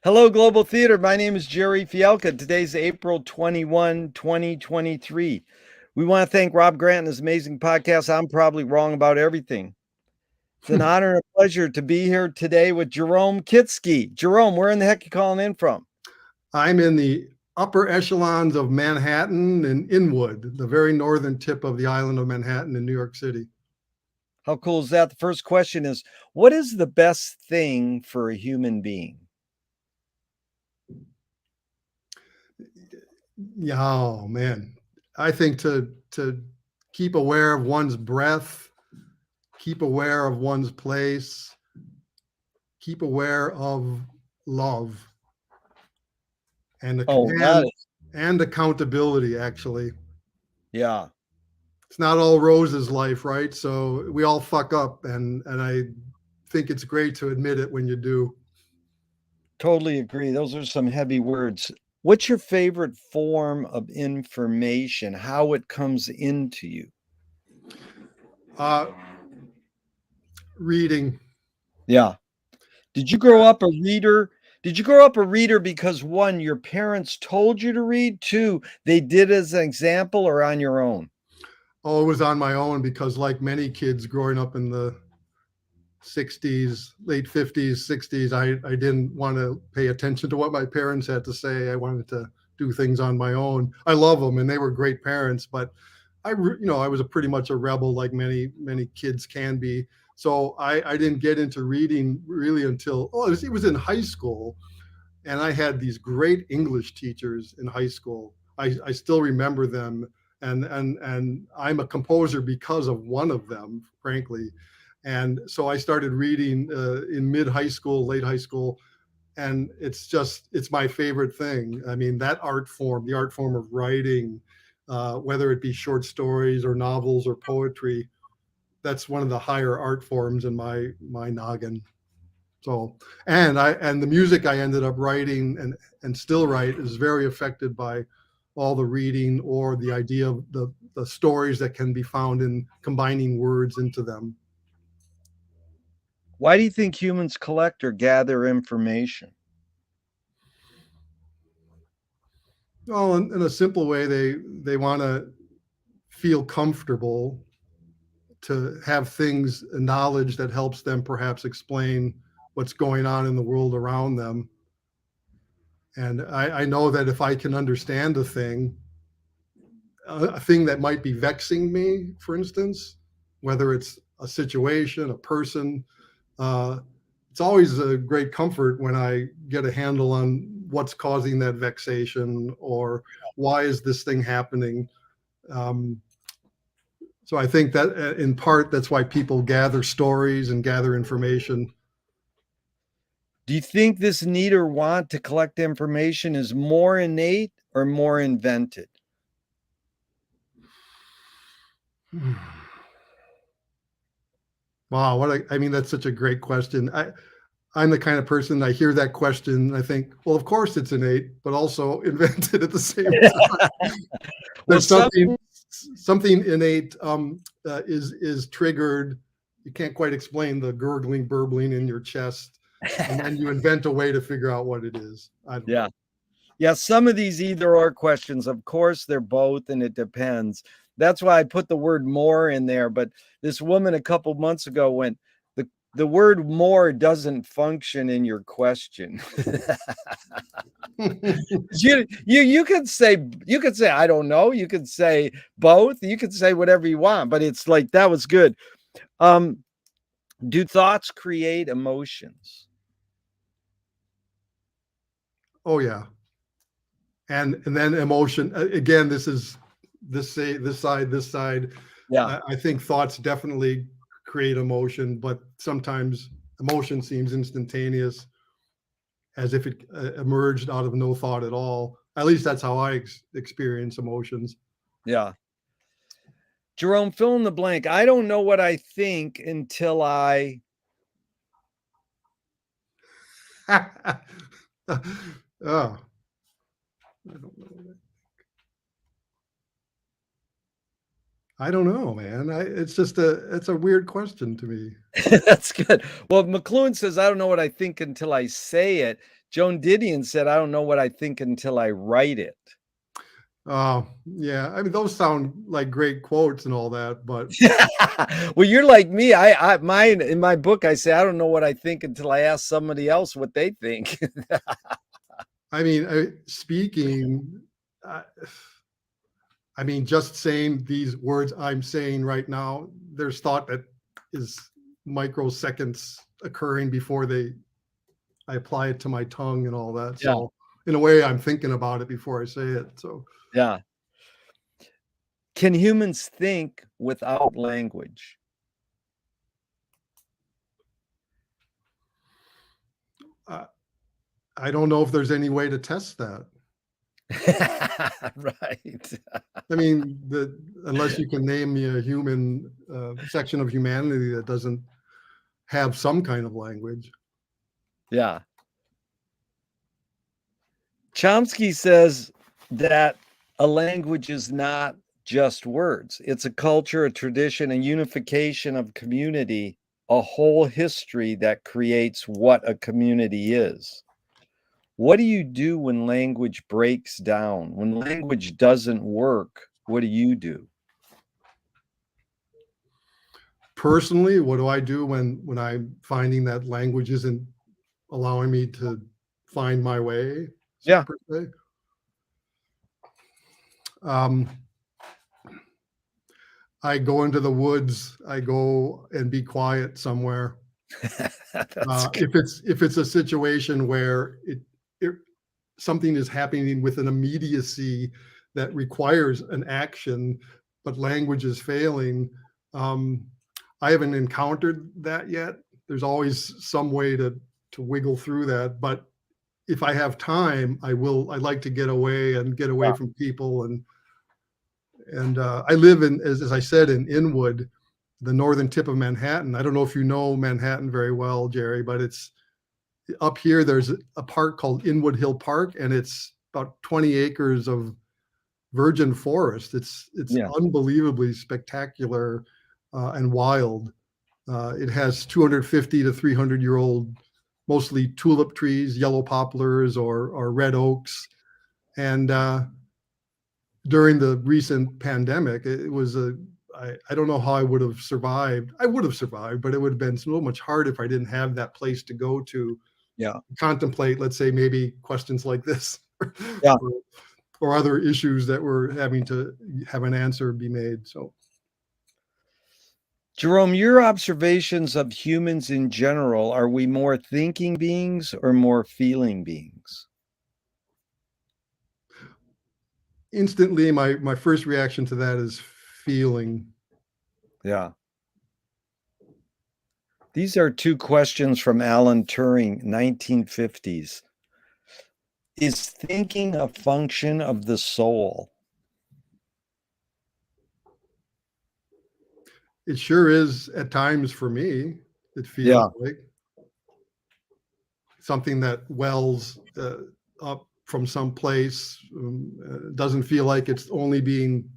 Hello, Global Theater. My name is Jerry Fielka. Today's April 21, 2023. We want to thank Rob Grant and his amazing podcast. I'm probably wrong about everything. It's an honor and a pleasure to be here today with Jerome Kitske. Jerome, where in the heck you calling in from? I'm in the upper echelons of Manhattan and Inwood, the very northern tip of the island of Manhattan in New York City. How cool is that? The first question is, what is the best thing for a human being? Yeah, oh man. I think to keep aware of one's breath, keep aware of one's place, keep aware of love and Oh, that is, and accountability, actually. yeah, It's not all roses life, right? So we all fuck up, and I think it's great to admit it when you do. totally agree. Those are some heavy words. What's your favorite form of information? How it comes into you? Uh, Reading. Yeah. Did you grow up a reader? Did you grow up a reader because one, your parents told you to read, two, they did as an example, or on your own? Oh, it was on my own because, like many kids growing up in the 60s, late 50s, 60s, I didn't want to pay attention to what my parents had to say. I wanted to do things on my own. I love them and they were great parents, but I was a pretty much a rebel like many kids can be. So I didn't get into reading really until, it was in high school. And I had these great English teachers in high school. I still remember them, and I'm a composer because of one of them, frankly. And so I started reading in mid high school, late high school, and it's my favorite thing. I mean, that art form, the art form of writing, whether it be short stories or novels or poetry, that's one of the higher art forms in my noggin. So, and the music I ended up writing and still write is very affected by all the reading or the idea of the stories that can be found in combining words into them. Why do you think humans collect or gather information? Well, in a simple way, they want to feel comfortable, to have things, knowledge that helps them perhaps explain what's going on in the world around them. And I know that if I can understand a thing that might be vexing me, for instance, whether it's a situation, a person, uh, it's always a great comfort when I get a handle on what's causing that vexation or why is this thing happening. Um, so I think that in part, that's why people gather stories and gather information. Do you think this need or want to collect information is more innate or more invented? Wow, I mean, that's such a great question. I'm the kind of person, I hear that question, and I think, well, of course it's innate, but also invented at the same time. Well, There's something innate is triggered. You can't quite explain the gurgling, burbling in your chest, and then you invent a way to figure out what it is. I don't yeah. know. Yeah, some of these either or questions, of course, they're both, and it depends. That's why I put the word more in there. But this woman a couple months ago went, the word more doesn't function in your question. You could say I don't know, you could say both, you could say whatever you want, but it's like that was good. Um, do thoughts create emotions? Oh yeah, and then emotion again. This is this side. Yeah. I think thoughts definitely create emotion, but sometimes emotion seems instantaneous, as if it emerged out of no thought at all. At least that's how I experience emotions. Yeah. Jerome, fill in the blank. I don't know what I think until I. Oh, I don't know. I don't know, man. It's a weird question to me. That's good. Well, McLuhan says, I don't know what I think until I say it. Joan Didion said, I don't know what I think until I write it. Oh, yeah. I mean, those sound like great quotes and all that, but Well, you're like me. Mine in my book, I say, I don't know what I think until I ask somebody else what they think. I mean, speaking, uh, I mean, just saying these words I'm saying right now, there's thought that is microseconds occurring before I apply it to my tongue and all that. Yeah. So in a way, I'm thinking about it before I say it. So Yeah. Can humans think without language? I don't know if there's any way to test that. Right. I mean, unless you can name me a human section of humanity that doesn't have some kind of language. Yeah. Chomsky says that a language is not just words. It's a culture, a tradition, a unification of community, a whole history that creates what a community is. What do you do when language breaks down? When language doesn't work, what do you do? Personally, what do I do when I'm finding that language isn't allowing me to find my way? Yeah. Per se? Um, I go into the woods. I go and be quiet somewhere. If it's a situation where something is happening with an immediacy that requires an action, but language is failing. I haven't encountered that yet. There's always some way to wiggle through that. But if I have time, I'd like to get away Yeah. from people. And I live as I said, in Inwood, the northern tip of Manhattan. I don't know if you know Manhattan very well, Jerry, but it's up here. There's a park called Inwood Hill Park, and it's about 20 acres of virgin forest. It's Yeah. unbelievably spectacular and wild. It has 250 to 300-year-old, mostly tulip trees, yellow poplars, or red oaks. And during the recent pandemic, it was I don't know how I would have survived. I would have survived, but it would have been so much harder if I didn't have that place to go to. Yeah. Contemplate, let's say, maybe questions like this, Yeah. or other issues that we're having to have an answer be made. So, Jerome, your observations of humans in general, are we more thinking beings or more feeling beings? instantly, my first reaction to that is feeling. Yeah. These are two questions from Alan Turing, 1950s. Is thinking a function of the soul? It sure is at times for me. It feels Yeah. like something that wells up from some place. Doesn't feel like it's only being,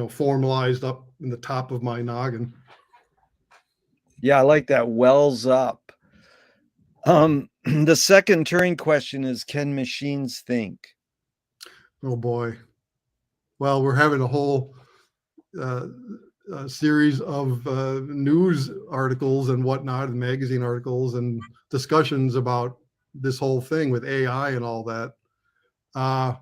formalized up in the top of my noggin. Yeah, I like that. Wells up. The second Turing question is, can machines think? Oh boy. Well, we're having a whole series of news articles and whatnot, and magazine articles and discussions about this whole thing with AI and all that. I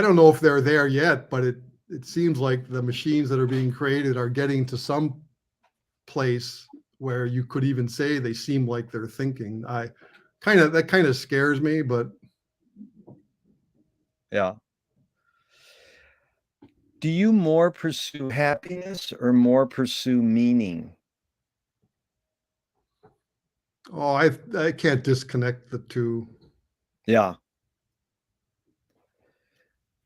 don't know if they're there yet, but it seems like the machines that are being created are getting to some place where you could even say they seem like they're thinking. That kind of scares me, but Yeah. Do you more pursue happiness or more pursue meaning? oh, I can't disconnect the two. Yeah.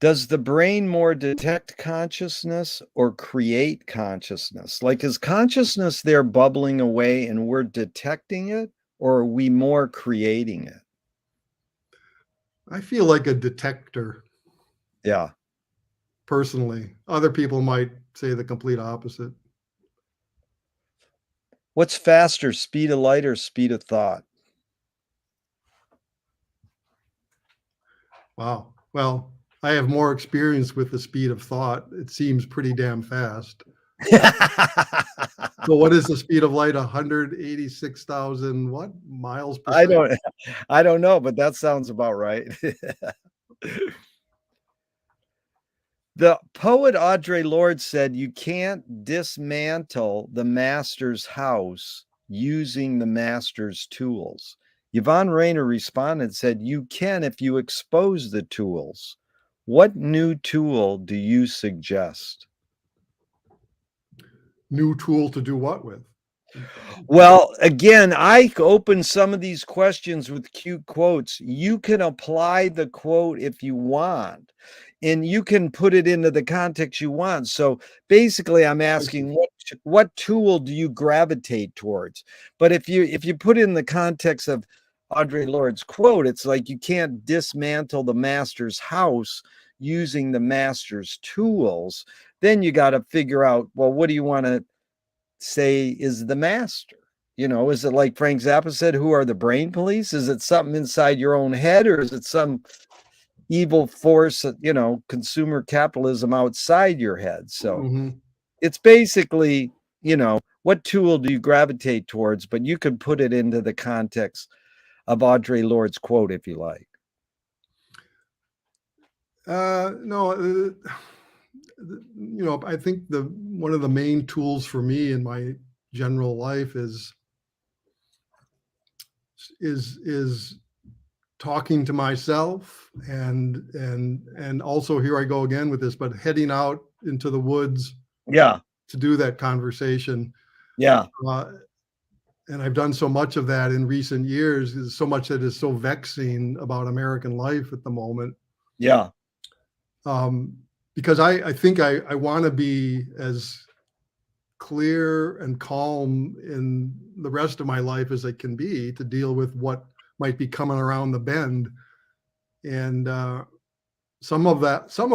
Does the brain more detect consciousness or create consciousness? Like, is consciousness there bubbling away and we're detecting it, or are we more creating it? I feel like a detector. Yeah. Personally, other people might say the complete opposite. What's faster, speed of light or speed of thought? Wow. Well, I have more experience with the speed of thought. It seems pretty damn fast. So what is the speed of light? 186,000 what miles per second? I don't know, but that sounds about right. The poet Audre Lorde said, "You can't dismantle the master's house using the master's tools." Yvonne Rainer responded, said, "You can if you expose the tools." What new tool do you suggest? New tool to do what with? Well, again, I open some of these questions with cute quotes. You can apply the quote if you want, and you can put it into the context you want. So basically, I'm asking what tool do you gravitate towards? But if you put it in the context of Audre Lorde's quote, it's like you can't dismantle the master's house using the master's tools. Then you got to figure out, well, what do you want to say is the master? Is it like Frank Zappa said, who are the brain police? Is it something inside your own head, or is it some evil force, consumer capitalism outside your head? So it's basically, what tool do you gravitate towards? But you could put it into the context of Audre Lorde's quote if you like. No, I think one of the main tools for me in my general life is talking to myself and also, here I go again with this, but heading out into the woods to do that conversation. And I've done so much of that in recent years, so much that is so vexing about American life at the moment. Because I think I want to be as clear and calm in the rest of my life as I can be to deal with what might be coming around the bend. And some of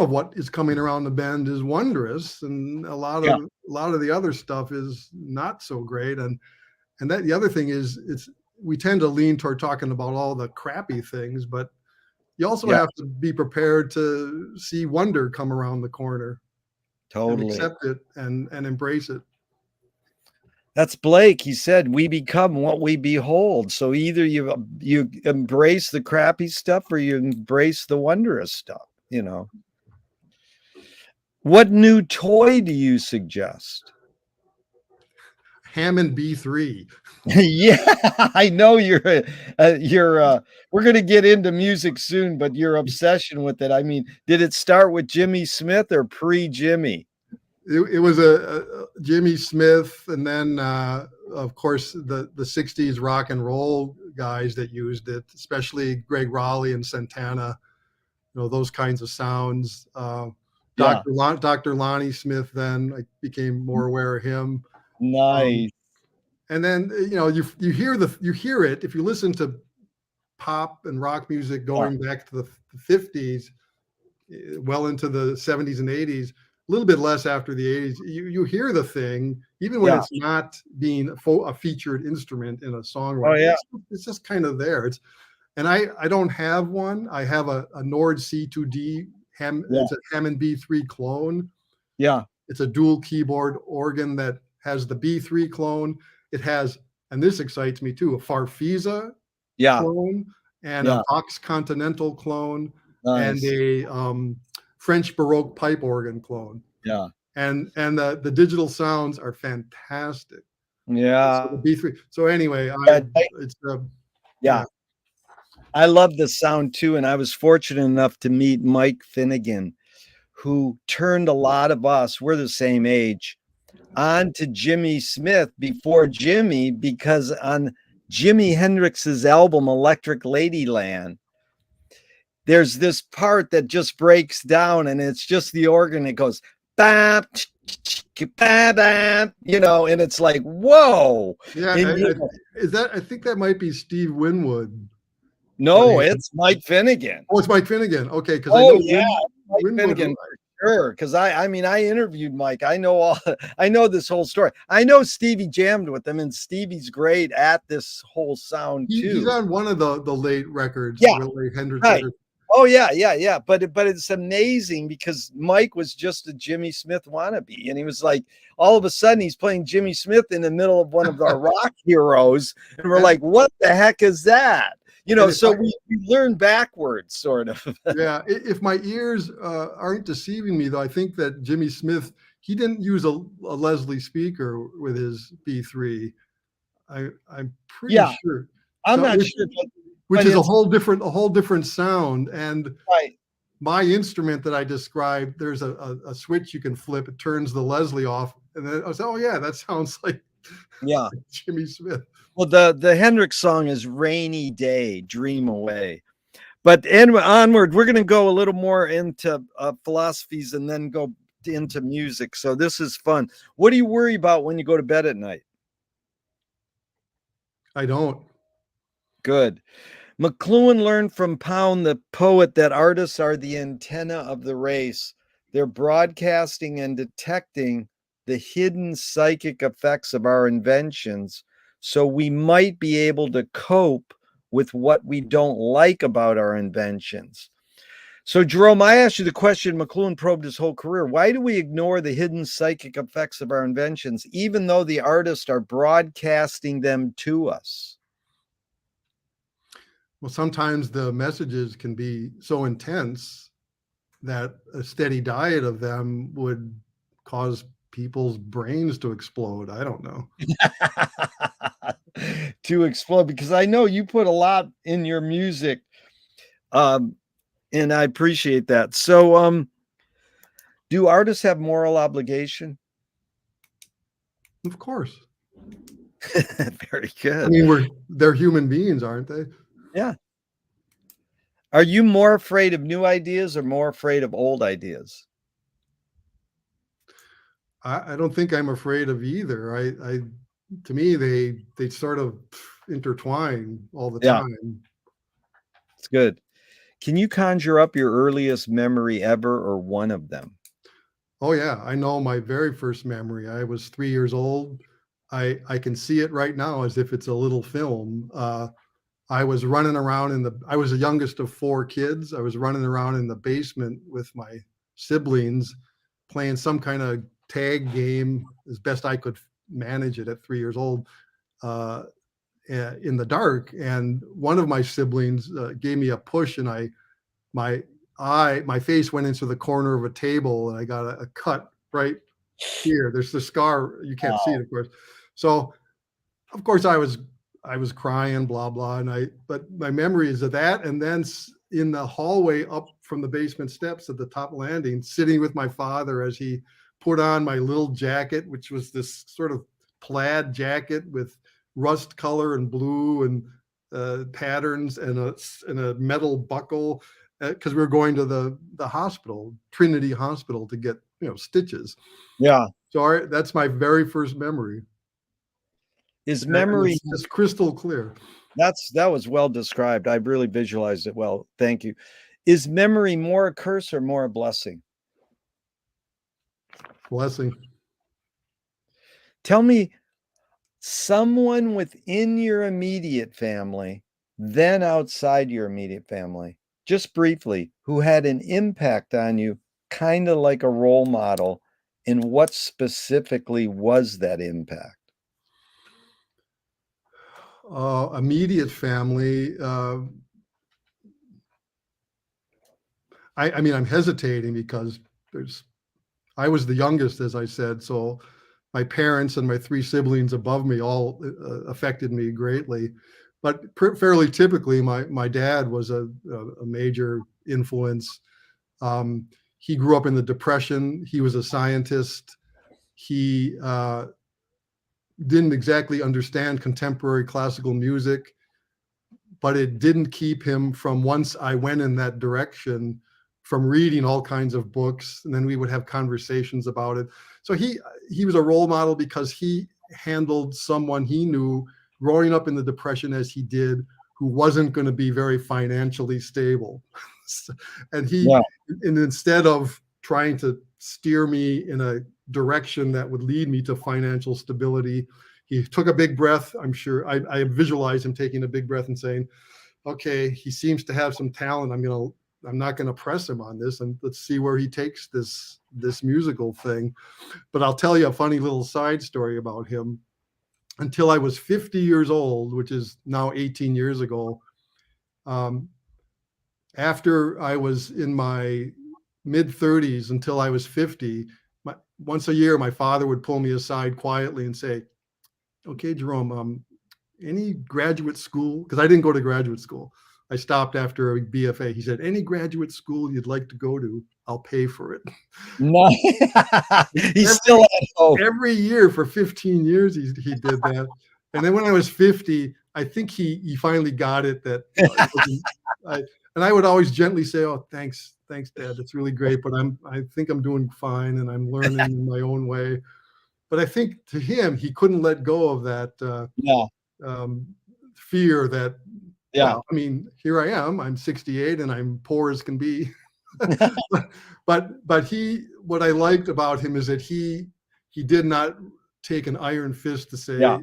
what is coming around the bend is wondrous, and a lot of the other stuff is not so great. And that the other thing is, we tend to lean toward talking about all the crappy things, but you also have to be prepared to see wonder come around the corner. Totally. And accept it and embrace it. That's Blake. He said, "We become what we behold." So either you embrace the crappy stuff or you embrace the wondrous stuff, What new toy do you suggest? Hammond B3. Yeah, I know you're we're going to get into music soon, but your obsession with it. I mean, did it start with Jimmy Smith or pre-Jimmy? It was a Jimmy Smith, and then of course the 60s rock and roll guys that used it, especially Greg Raleigh and Santana, those kinds of sounds. Dr. Lonnie Smith, then I became more aware of him. Nice. And then you hear it if you listen to pop and rock music going back to the 50s, well into the 70s and 80s. A little bit less after the 80s. You hear the thing even when it's not being a featured instrument in a song. It's just kind of there. And I don't have one. I have a Nord C2D it's a Hammond B3 clone. It's a dual keyboard organ that has the B3 clone. It has, and this excites me too, a Farfisa clone and a Vox Continental clone and a French Baroque pipe organ clone. And the digital sounds are fantastic. So the B3. So anyway, I love the sound too, and I was fortunate enough to meet Mike Finnegan, who turned a lot of us, we're the same age, on to Jimmy Smith before Jimmy, because on Jimi Hendrix's album Electric Ladyland, there's this part that just breaks down, and it's just the organ. It goes bam, bam, and it's like, whoa. I think that might be Steve Winwood. No, it's Mike Finnegan. Oh, it's Mike Finnegan. Okay, because Mike Finnegan. sure, because I mean, I interviewed Mike. I know all. I know this whole story. I know Stevie jammed with him, and Stevie's great at this whole sound He's too. on one of the late records, Yeah, late Hendrix right. records. Oh yeah. But it's amazing because Mike was just a Jimmy Smith wannabe, and he was like, all of a sudden he's playing Jimmy Smith in the middle of one of our rock heroes, and we're And, like, what the heck is that? You know, and if so we learn backwards, sort of. yeah, if my ears aren't deceiving me, though, I think that Jimmy Smith, he didn't use a Leslie speaker with his B3. I'm pretty Yeah, sure. I'm So not sure, which but is a it's whole different sound. And right. my instrument that I described, there's a switch you can flip. It turns the Leslie off, and then I was, oh yeah, that sounds like Yeah. Jimmy Smith. Well, the Hendrix song is "Rainy Day, Dream Away." But anyway, onward, we're going to go a little more into philosophies and then go into music. So this is fun. What do you worry about when you go to bed at night? I don't. Good. McLuhan learned from Pound, the poet, that artists are the antenna of the race. They're broadcasting and detecting the hidden psychic effects of our inventions, so we might be able to cope with what we don't like about our inventions. So, Jerome, I asked you the question McLuhan probed his whole career. Why do we ignore the hidden psychic effects of our inventions, even though the artists are broadcasting them to us? Well, sometimes the messages can be so intense that a steady diet of them would cause people's brains to explode. I don't know. To explode, because I know you put a lot in your music, and I appreciate that. So, do artists have moral obligation? Of course. Very I good. mean, they're human beings, aren't they? Yeah. Are you more afraid of new ideas or more afraid of old ideas? I don't think I'm afraid of either. To me, they sort of intertwine all the Yeah, time. it's good. Can you conjure up your earliest memory ever or one of them? Oh yeah, I know my very first memory. I was 3 years old. I can see it right now as if it's a little film. I was running around I was the youngest of four kids. I was running around in the basement with my siblings playing some kind of tag game as best I could manage it at 3 years old in the dark. And one of my siblings gave me a push, and my face went into the corner of a table, and I got a cut right here. There's the scar. You can't see it, of course. So of course I was crying, blah blah, but my memory is of that, and then in the hallway up from the basement steps at the top landing, sitting with my father as he put on my little jacket, which was this sort of plaid jacket with rust color and blue and patterns and a metal buckle, because we were going to the hospital, Trinity Hospital, to get stitches. Yeah. So that's my very first memory. Is memory It's crystal clear. that was well described. I really visualized it well. Thank you. Is memory more a curse or more a blessing? Blessing. Tell me someone within your immediate family, then outside your immediate family, just briefly, who had an impact on you, kind of like a role model, and what specifically was that impact? Immediate family. I mean, I'm hesitating because I was the youngest, as I said, so my parents and my three siblings above me all affected me greatly. But fairly typically, my dad was a major influence. He grew up in the Depression. He was a scientist. He didn't exactly understand contemporary classical music, but it didn't keep him from, once I went in that direction, from reading all kinds of books, and then we would have conversations about it. So he was a role model because he handled someone he knew growing up in the Depression as he did, who wasn't going to be very financially stable. And Yeah. instead of trying to steer me in a direction that would lead me to financial stability. He took a big breath. I'm sure I visualized him taking a big breath and saying, okay, he seems to have some talent. I'm not going to press him on this, and let's see where he takes this musical thing. But I'll tell you a funny little side story about him. Until I was 50 years old, which is now 18 years ago, after I was in my mid 30s until I was 50, once a year, my father would pull me aside quietly and say, okay, Jerome, any graduate school? Because I didn't go to graduate school. I stopped after a BFA. He said, any graduate school you'd like to go to, I'll pay for it. No, he's still at home. Every year for 15 years, he did that. And then when I was 50, I think he finally got it that, and I would always gently say, oh, thanks, Dad. That's really great. But I think I'm doing fine and I'm learning in my own way. But I think to him, he couldn't let go of that fear that, well, I mean, here I am, I'm 68 and I'm poor as can be. but what I liked about him is that he did not take an iron fist to say,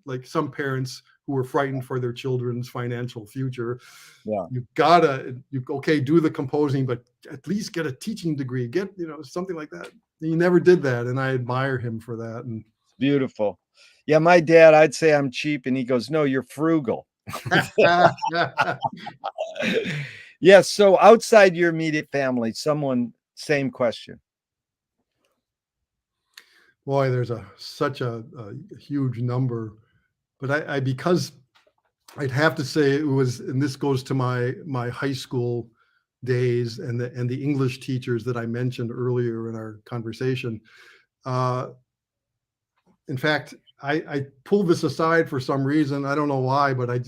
like some parents who were frightened for their children's financial future. You've got to, do the composing, but at least get a teaching degree, get, something like that. He never did that. And I admire him for that. And beautiful. Yeah. My dad, I'd say I'm cheap. And he goes, no, you're frugal. Yes. So outside your immediate family, same question. Boy, there's such a huge number, but because I'd have to say it was, and this goes to my high school days and the English teachers that I mentioned earlier in our conversation. In fact, I pulled this aside for some reason. I don't know why, but I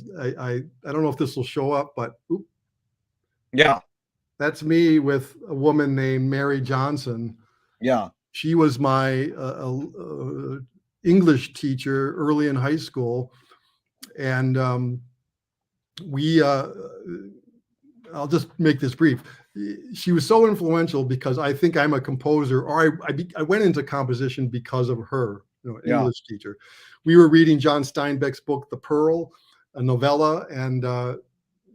don't know if this will show up, but that's me with a woman named Mary Johnson. She was my English teacher early in high school, and I'll just make this brief. She was so influential because I think I'm a composer, or I went into composition because of her, English teacher. We were reading John Steinbeck's book, The Pearl, a novella, and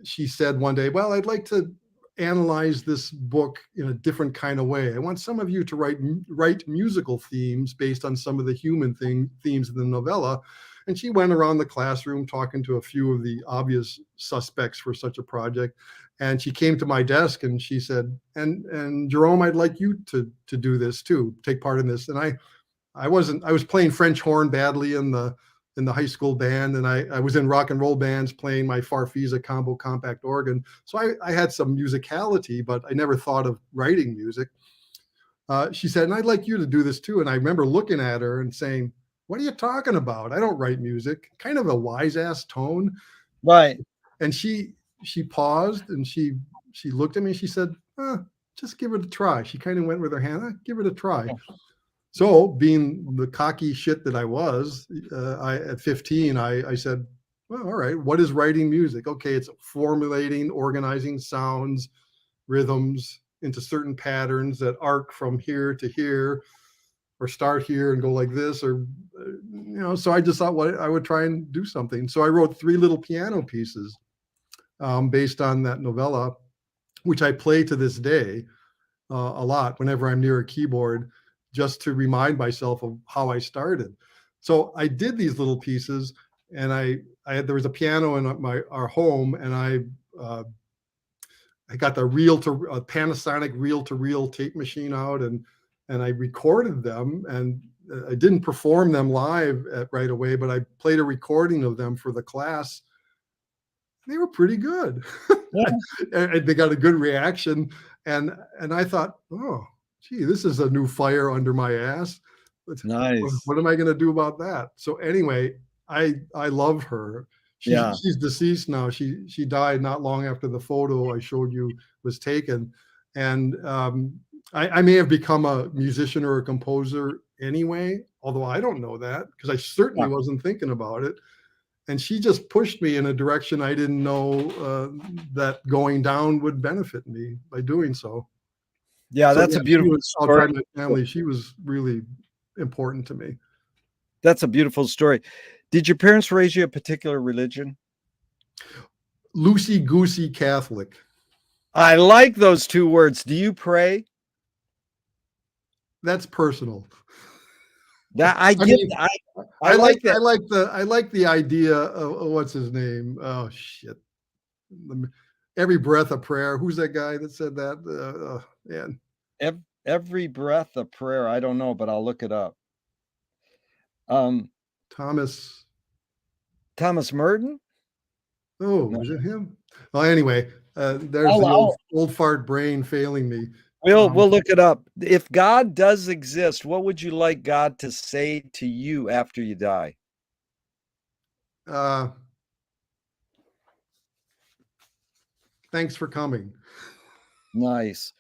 she said one day, well, I'd like to analyze this book in a different kind of way. I want some of you to write musical themes based on some of the human themes in the novella. And she went around the classroom talking to a few of the obvious suspects for such a project. And she came to my desk and she said, and Jerome, I'd like you to do this too, take part in this. And I was playing French horn badly in the high school band, and I was in rock and roll bands playing my Farfisa combo compact organ. So I had some musicality, but I never thought of writing music. She said, and I'd like you to do this too. And I remember looking at her and saying, what are you talking about? I don't write music. Kind of a wise ass tone. Right. And she paused and she looked at me and she said, just give it a try. She kind of went with her hand, give it a try. So being the cocky shit that I was, at 15, I said, well, all right, what is writing music? Okay, it's formulating, organizing sounds, rhythms into certain patterns that arc from here to here, or start here and go like this, or, so I just thought, I would try and do something. So I wrote 3 little piano pieces based on that novella, which I play to this day a lot whenever I'm near a keyboard, just to remind myself of how I started. So I did these little pieces, and there was a piano in our home, and I got the Panasonic reel-to-reel tape machine out, and I recorded them, and I didn't perform them live right away, but I played a recording of them for the class. They were pretty good. And they got a good reaction, and I thought, oh, gee, this is a new fire under my ass. Nice. What am I going to do about that? So anyway, I love her. She's deceased now. She died not long after the photo I showed you was taken. And I may have become a musician or a composer anyway, although I don't know that because I certainly wasn't thinking about it. And she just pushed me in a direction I didn't know that going down would benefit me by doing so. Yeah, So that's yeah, a she beautiful was story. outside my family. She was really important to me. That's a beautiful story. Did your parents raise you a particular religion? Loosey goosey Catholic. I like those two words. Do you pray? That's personal. That I I get. mean, I like that. I like the idea of what's his name? Oh shit! Every breath a prayer. Who's that guy that said that? Man, Every breath a prayer. I don't know, but I'll look it up. Um, Thomas. Thomas Merton? Oh, No. is it him? Well, anyway, there's I'll, the I'll old fart brain failing me. we'll look it up. If God does exist, what would you like God to say to you after you die? Uh, Thanks for coming. Nice.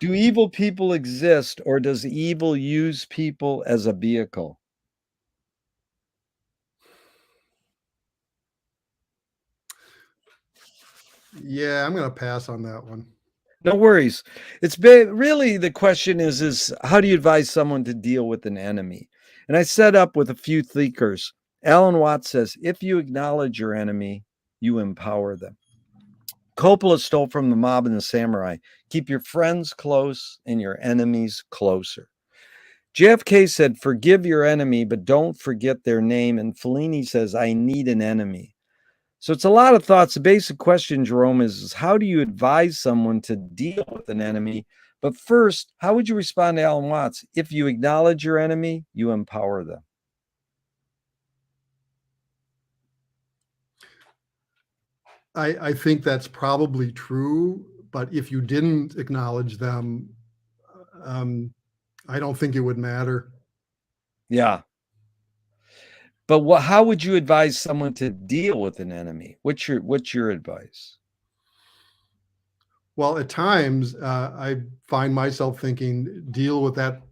Do evil people exist, or does evil use people as a vehicle? Yeah, I'm gonna pass on that one. No worries. It's been really the question is how do you advise someone to deal with an enemy? And I set up with a few thinkers. Alan Watts says, if you acknowledge your enemy, you empower them. Coppola stole from the mob and the samurai. Keep your friends close and your enemies closer. JFK said, forgive your enemy, but don't forget their name. And Fellini says, I need an enemy. So it's a lot of thoughts. The basic question, Jerome, is how do you advise someone to deal with an enemy? But first, how would you respond to Alan Watts? If you acknowledge your enemy, you empower them. I think that's probably true, but if you didn't acknowledge them, um, I don't think it would matter. Yeah. But how would you advise someone to deal with an enemy? What's your advice? Well, at times, I find myself thinking, deal with that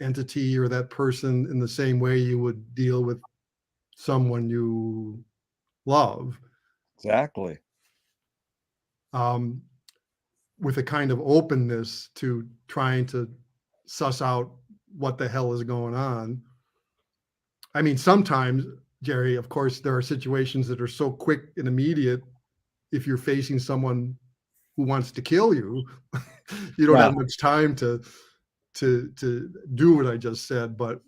entity or that person in the same way you would deal with someone you love, Exactly. um, with a kind of openness to trying to suss out what the hell is going on. I mean, sometimes, Jerry, of course, there are situations that are so quick and immediate. If you're facing someone who wants to kill you, you don't Yeah. have much time to do what I just said. But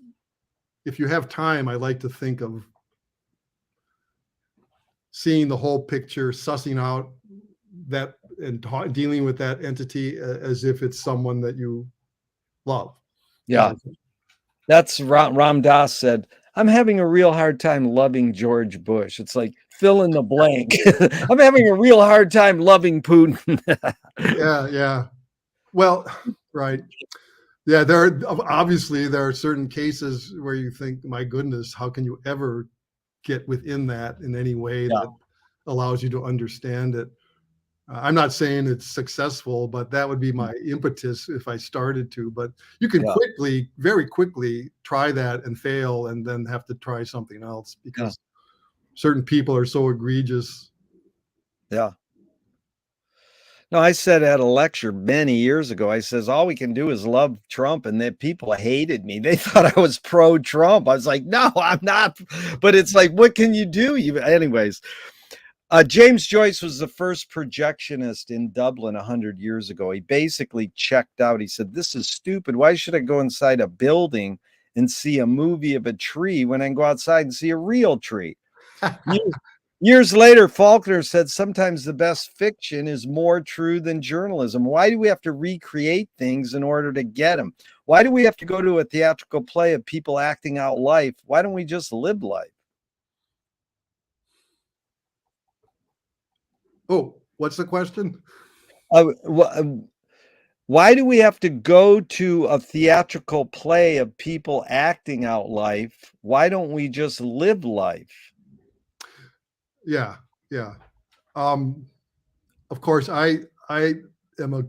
if you have time, I like to think of seeing the whole picture, sussing out that and dealing with that entity as if it's someone that you love. Yeah. That's Ram Dass said, I'm having a real hard time loving George Bush. It's like fill in the blank. I'm having a real hard time loving Putin. Yeah. Well, right. Yeah, there are certain cases where you think, my goodness, how can you ever get within that in any way Yeah. that allows you to understand it? I'm not saying it's successful, but that would be my impetus if I started to. But you can Yeah. very quickly try that and fail and then have to try something else Yeah. because certain people are so egregious. Yeah. No, I said at a lecture many years ago, I says, all we can do is love Trump. And that people hated me. They thought I was pro Trump. I was like, no, I'm not. But it's like, what can you do? Anyways, James Joyce was the first projectionist in Dublin 100 years ago. He basically checked out. He said, this is stupid. Why should I go inside a building and see a movie of a tree when I can go outside and see a real tree? Years later, Faulkner said sometimes the best fiction is more true than journalism. Why do we have to recreate things in order to get them? Why do we have to go to a theatrical play of people acting out life? Why don't we just live life? Oh, what's the question? Why do we have to go to a theatrical play of people acting out life? Why don't we just live life? Yeah. Um, of course, I am a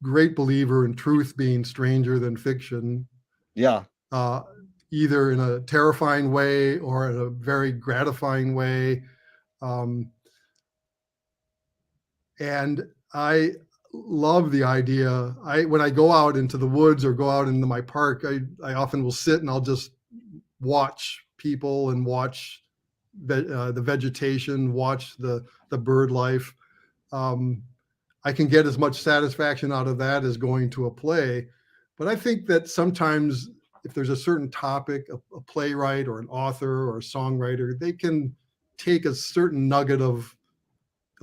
great believer in truth being stranger than fiction, Yeah. uh, either in a terrifying way or in a very gratifying way. Um, and I love the idea. When I go out into the woods or go out into my park, I often will sit and I'll just watch people and watch the vegetation, watch the bird life. I can get as much satisfaction out of that as going to a play. But I think that sometimes if there's a certain topic, a playwright or an author or a songwriter, they can take a certain nugget of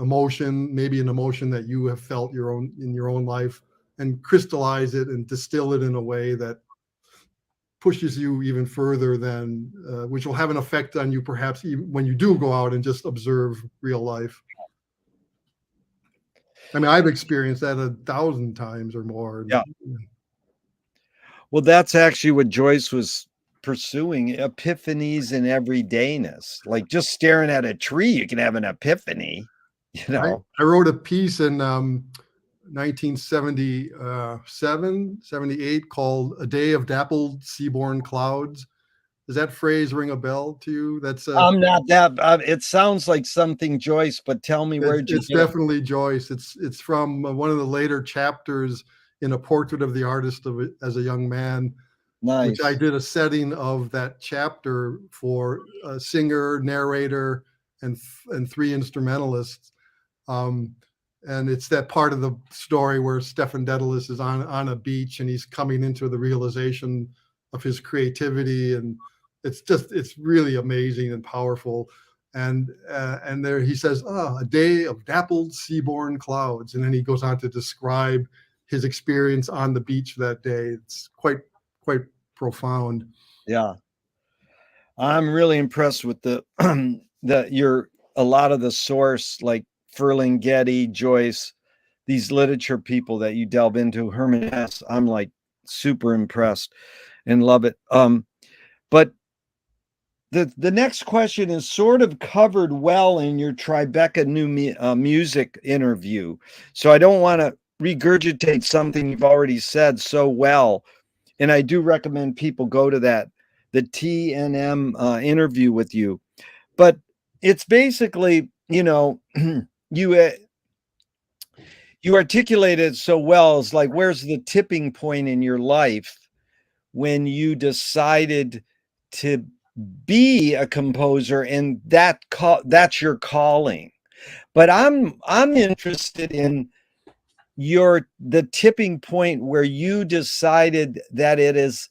emotion, maybe an emotion that you have felt in your own life, and crystallize it and distill it in a way that pushes you even further than, which will have an effect on you perhaps even when you do go out and just observe real life. I mean, I've experienced that 1,000 times or more. Yeah. Well, that's actually what Joyce was pursuing, epiphanies in everydayness. Like just staring at a tree, you can have an epiphany, you know. I wrote a piece in 1977, 78 called A Day of Dappled Seaborne Clouds. Does that phrase ring a bell to you? That's I'm not that. It sounds like something Joyce, but tell me where'd you it's get it? definitely Joyce. It's from one of the later chapters in A Portrait of the Artist as a Young Man, which I Nice. did a setting of that chapter for a singer, narrator, and 3 instrumentalists. And it's that part of the story where Stefan Dedalus is on a beach and he's coming into the realization of his creativity, and it's really amazing and powerful. And there he says, a day of dappled seaborne clouds, and then he goes on to describe his experience on the beach that day. It's quite profound. Yeah. I'm really impressed with a lot of the source, like Ferlinghetti, Joyce, these literature people that you delve into, Herman Hesse. I'm like super impressed and love it. But the next question is sort of covered well in your Tribeca music interview. So I don't want to regurgitate something you've already said so well. And I do recommend people go to the TNM interview with you. But it's basically, you you articulated so well. It's like, where's the tipping point in your life when you decided to be a composer and that's your calling? But I'm interested in the tipping point where you decided that it is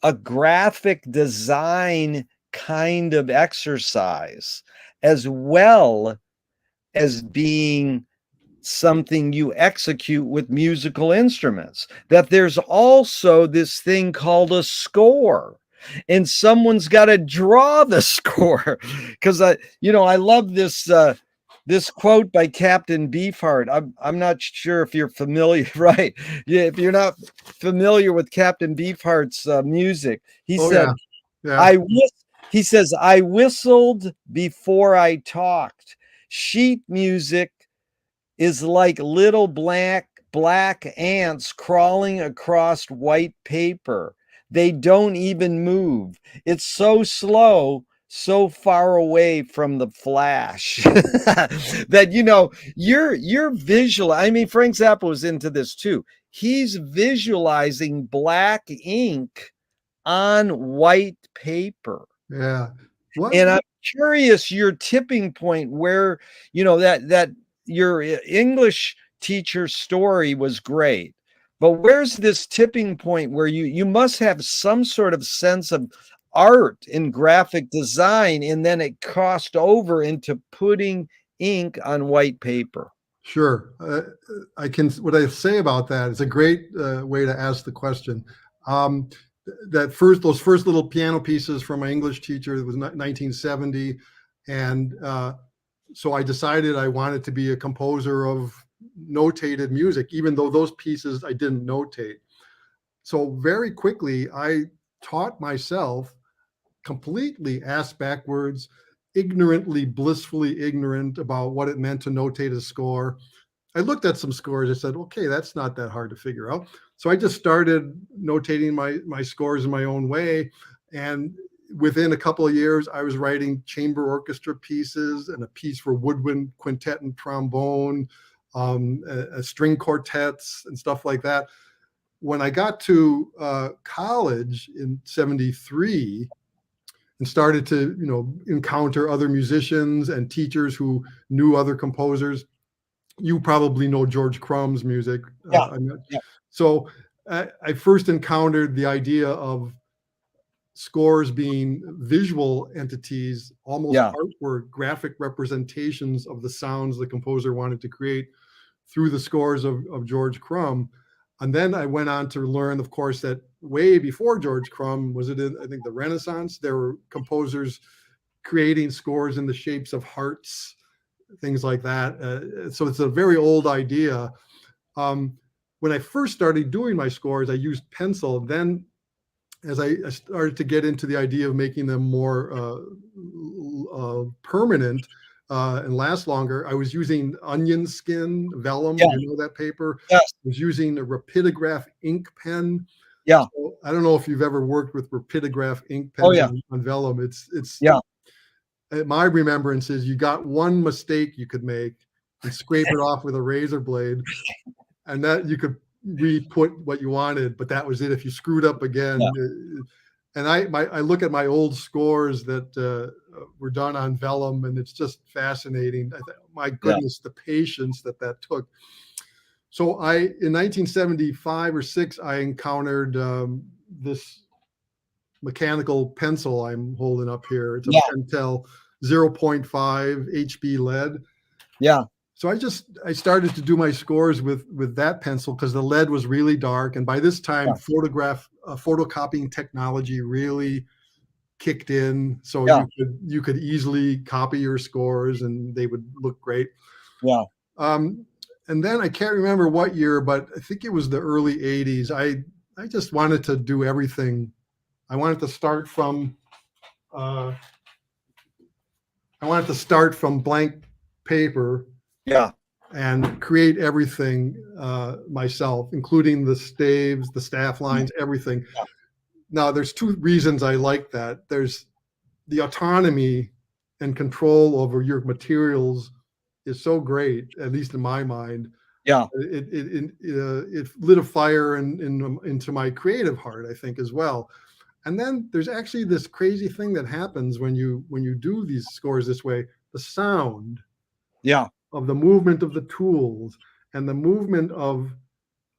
a graphic design kind of exercise as well as being something you execute with musical instruments, that there's also this thing called a score, and someone's got to draw the score. Because I love this quote by Captain Beefheart. I'm not sure if you're familiar, right? Yeah, if you're not familiar with Captain Beefheart's music, he said, Yeah. he says, I whistled before I talked. Sheet music is like little black ants crawling across white paper. They don't even move. It's so slow, so far away from the flash that you're visual. I mean, Frank Zappa was into this too. He's visualizing black ink on white paper. Yeah. What? And I'm curious your tipping point where, that your English teacher story was great, but where's this tipping point where you must have some sort of sense of art in graphic design, and then it crossed over into putting ink on white paper? Sure. What I say about that is a great way to ask the question. Those first little piano pieces from my English teacher, it was 1970. And so I decided I wanted to be a composer of notated music, even though those pieces I didn't notate. So very quickly, I taught myself completely ass backwards, ignorantly, blissfully ignorant about what it meant to notate a score. I looked at some scores. I said, okay, that's not that hard to figure out. So I just started notating my scores in my own way. And within a couple of years, I was writing chamber orchestra pieces and a piece for woodwind quintet and trombone. string quartets and stuff like that. When I got to college in '73 and started to, encounter other musicians and teachers who knew other composers, you probably know George Crumb's music. Yeah. So I first encountered the idea of scores being visual entities, almost artwork, graphic representations of the sounds the composer wanted to create through the scores of George Crumb. And then I went on to learn, of course, that way before George Crumb, was it in, I think, the Renaissance, there were composers creating scores in the shapes of hearts, things like that. So it's a very old idea. When I first started doing my scores, I used pencil. Then as I started to get into the idea of making them more permanent and last longer, I was using onion skin vellum. You know that paper? Yes. I was using a rapidograph ink pen. Yeah. So I don't know if you've ever worked with rapidograph ink pens on vellum. It's my remembrance is you got one mistake you could make and scrape it off with a razor blade, and that you could re-put what you wanted, but that was it. If you screwed up again, and I look at my old scores that were done on vellum, and it's just fascinating. My goodness, the patience that took. So in 1975 or 6, I encountered this mechanical pencil I'm holding up here. It's a Pentel 0.5 HB lead. Yeah. So I started to do my scores with that pencil because the lead was really dark, and by this time, photocopying technology really kicked in. So you could easily copy your scores, and they would look great. Yeah. And then I can't remember what year, but I think it was the early '80s. I just wanted to do everything. I wanted to start from blank paper. Yeah. And create everything myself, including the staves, the staff lines, everything. Yeah. Now, there's 2 reasons I like that. There's the autonomy and control over your materials is so great, at least in my mind. Yeah. It lit a fire into my creative heart, I think, as well. And then there's actually this crazy thing that happens when you do these scores this way, the sound. Yeah. Of the movement of the tools and the movement of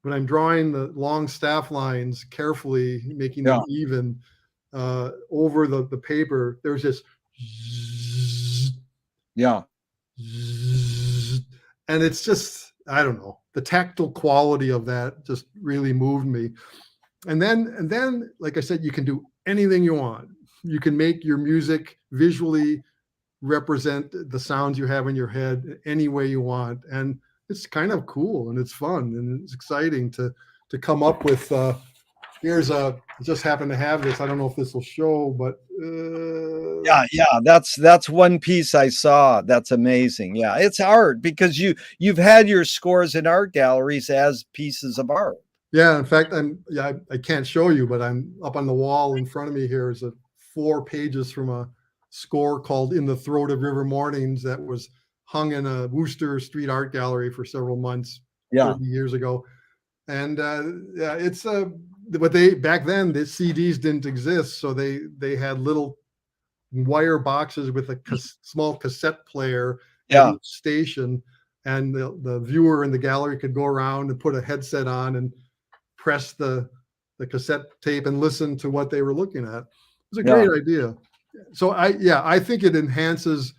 when I'm drawing the long staff lines carefully, making them even over the paper, there's this and it's just, I don't know, the tactile quality of that just really moved me. And then, like I said, you can do anything you want. You can make your music visually represent the sounds you have in your head any way you want, and it's kind of cool and it's fun and it's exciting to come up with. Here's just happen to have this. I don't know if this will show, but that's one piece I saw. That's amazing. Yeah, it's art because you've had your scores in art galleries as pieces of art. Yeah, in fact, I can't show you, but I'm up on the wall in front of me. Here is 4 pages from a score called "In the Throat of River Mornings" that was hung in a Worcester Street Art Gallery for several months 30 years ago. And it's but back then the CDs didn't exist, so they had little wire boxes with a small cassette player at each station, and the viewer in the gallery could go around and put a headset on and press the cassette tape and listen to what they were looking at. It was a great idea. So I think it enhances,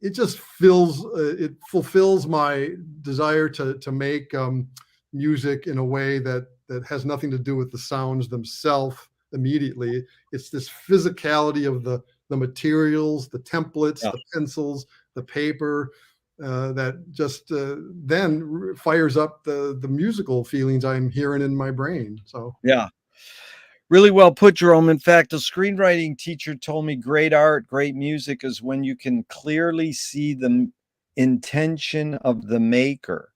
it just it fulfills my desire to make music in a way that has nothing to do with the sounds themselves immediately. It's this physicality of the materials, the templates, the pencils, the paper, that just then fires up the musical feelings I'm hearing in my brain. So really well put, Jerome. In fact, a screenwriting teacher told me great art, great music is when you can clearly see the intention of the maker.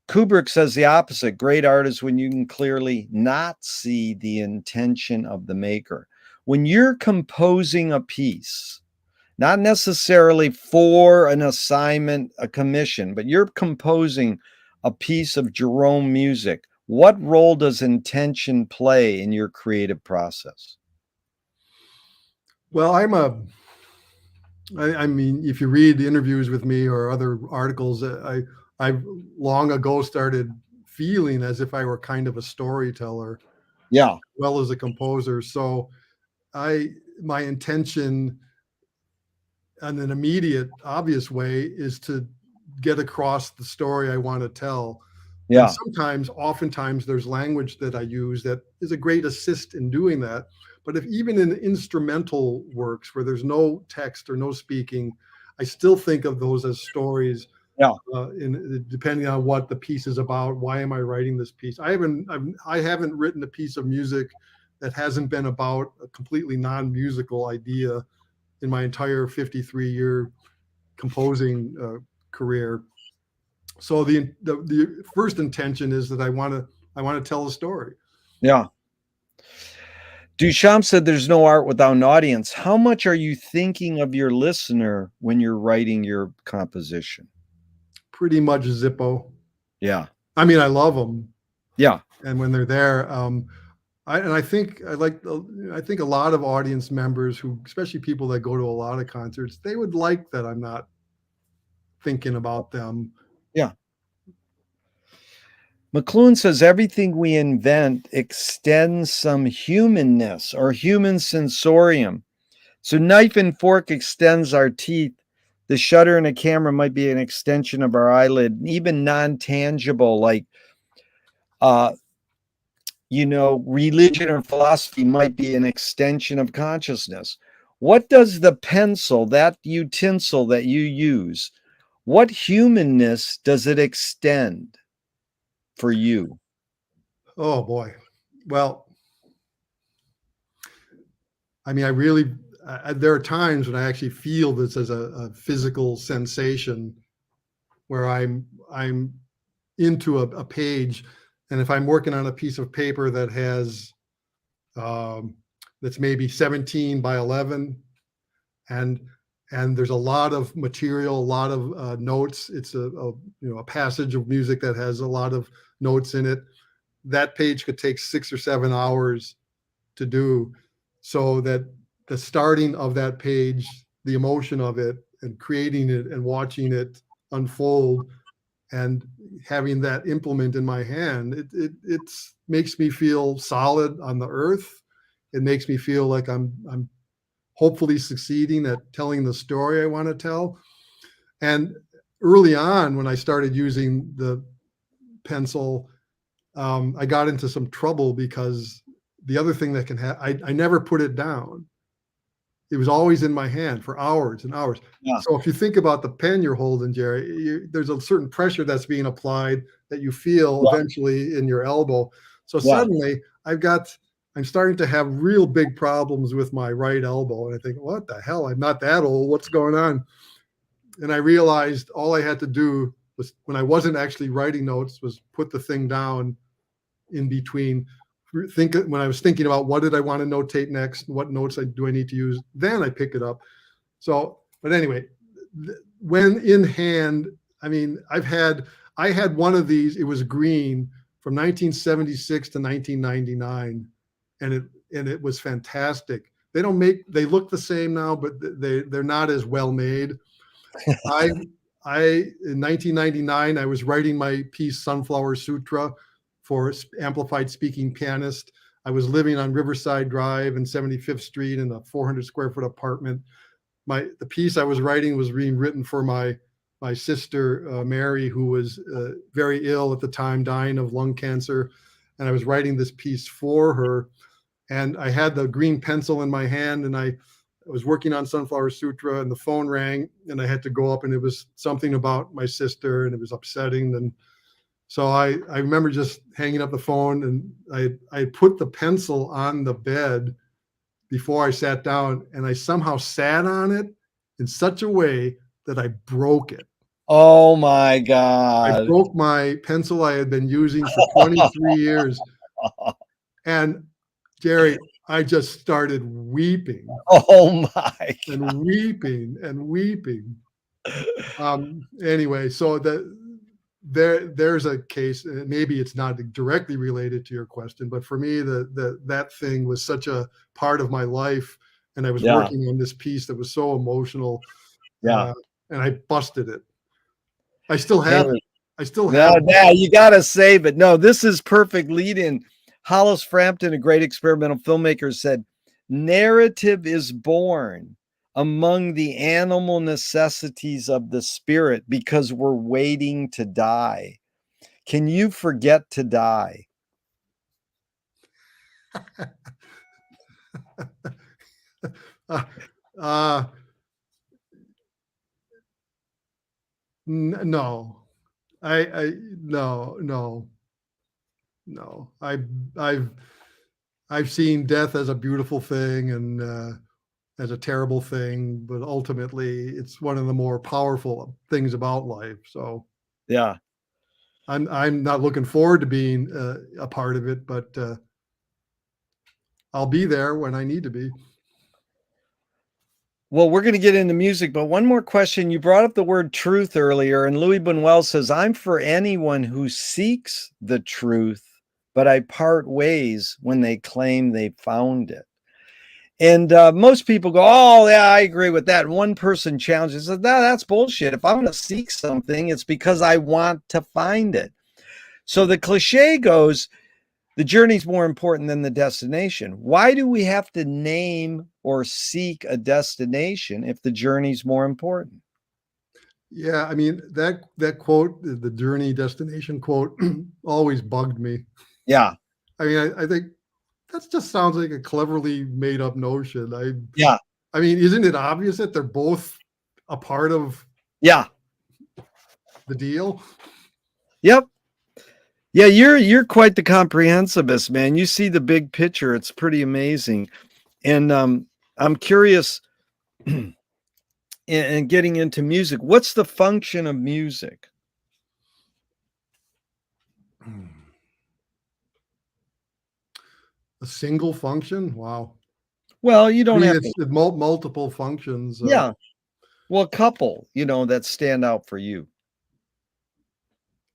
Kubrick says the opposite. Great art is when you can clearly not see the intention of the maker. When you're composing a piece, not necessarily for an assignment, a commission, but you're composing a piece of Jerome music. What role does intention play in your creative process? Well, I mean, if you read interviews with me or other articles, I've long ago started feeling as if I were kind of a storyteller, Yeah. well as a composer. So my intention in an immediate, obvious way is to get across the story I want to tell. And Yeah. oftentimes, there's language that I use that is a great assist in doing that. But if even in instrumental works where there's no text or no speaking, I still think of those as stories. Yeah. Depending on what the piece is about, why am I writing this piece? I haven't written a piece of music that hasn't been about a completely non-musical idea in my entire 53-year composing career. So the first intention is that I want to tell a story. Yeah. Duchamp said there's no art without an audience. How much are you thinking of your listener when you're writing your composition? Pretty much Zippo. Yeah. I mean, I love them. Yeah. And when they're there, I think a lot of audience members who, especially people that go to a lot of concerts, they would like that I'm not thinking about them. Yeah. McLuhan says everything we invent extends some humanness or human sensorium. So knife and fork extends our teeth. The shutter in a camera might be an extension of our eyelid, even non-tangible, like religion or philosophy might be an extension of consciousness. What does the pencil, that utensil that you use, what humanness does it extend for you? Oh boy. Well, I mean, there are times when I actually feel this as a physical sensation where I'm into a page, and if I'm working on a piece of paper that has that's maybe 17 by 11, and there's a lot of material, a lot of notes. It's a passage of music that has a lot of notes in it. That page could take 6 or 7 hours to do, so that the starting of that page, the emotion of it, and creating it and watching it unfold and having that implement in my hand, it makes me feel solid on the earth. It makes me feel like I'm hopefully succeeding at telling the story I want to tell. And early on, when I started using the pencil, I got into some trouble because the other thing that can happen, I never put it down. It was always in my hand for hours and hours. Yeah. So if you think about the pen you're holding, Jerry, there's a certain pressure that's being applied that you feel eventually in your elbow. So suddenly I'm starting to have real big problems with my right elbow. And I think, what the hell? I'm not that old. What's going on? And I realized all I had to do was, when I wasn't actually writing notes, was put the thing down in between. When I was thinking about what did I want to notate next, what notes do I need to use, then I pick it up. So, but anyway, when in hand, I mean, I had one of these. It was green from 1976 to 1999, and it was fantastic. They look the same now, but they're not as well made. In 1999, I was writing my piece Sunflower Sutra for Amplified Speaking Pianist. I was living on Riverside Drive and 75th Street in a 400 square foot apartment. The piece I was writing was being written for my sister, Mary, who was very ill at the time, dying of lung cancer. And I was writing this piece for her. And I had the green pencil in my hand, and I was working on Sunflower Sutra, and the phone rang, and I had to go up, and it was something about my sister, and it was upsetting. And so I remember just hanging up the phone, and I put the pencil on the bed before I sat down, and I somehow sat on it in such a way that I broke it. Oh my God. I broke my pencil I had been using for 23 years. And Jerry, I just started weeping Oh my and God. weeping and weeping. Anyway, so there's a case, maybe it's not directly related to your question, but for me, that thing was such a part of my life, and I was Yeah, working on this piece that was so emotional, yeah. and I busted it. I still have Hey, it. I still now, have it. now you got to save it. No, this is perfect lead in. Hollis Frampton, a great experimental filmmaker, said, narrative is born among the animal necessities of the spirit because we're waiting to die. Can you forget to die? uh, uh, no, I no, no, no. I've I've seen death as a beautiful thing and as a terrible thing, but ultimately it's one of the more powerful things about life. So Yeah. I'm not looking forward to being a part of it, but I'll be there when I need to be. Well, we're going to get into music, but one more question. You brought up the word truth earlier, and Louis Buñuel says, I'm for anyone who seeks the truth, but I part ways when they claim they found it. And most people go, oh, yeah, I agree with that. And one person challenges, no, that's bullshit. If I'm going to seek something, it's because I want to find it. So the cliche goes, the journey's more important than the destination. Why do we have to name or seek a destination if the journey's more important? Yeah, I mean that quote, the journey destination quote, always bugged me. Yeah. I mean, I think that just sounds like a cleverly made up notion. Yeah. I mean, isn't it obvious that they're both a part of Yeah. the deal? Yep. Yeah, you're quite the comprehensivist, man. You see the big picture. It's pretty amazing. And I'm curious and getting into music. What's the function of music? A single function? Wow. Well, you I don't mean, have to. it's multiple functions. Yeah. Well, a couple, that stand out for you.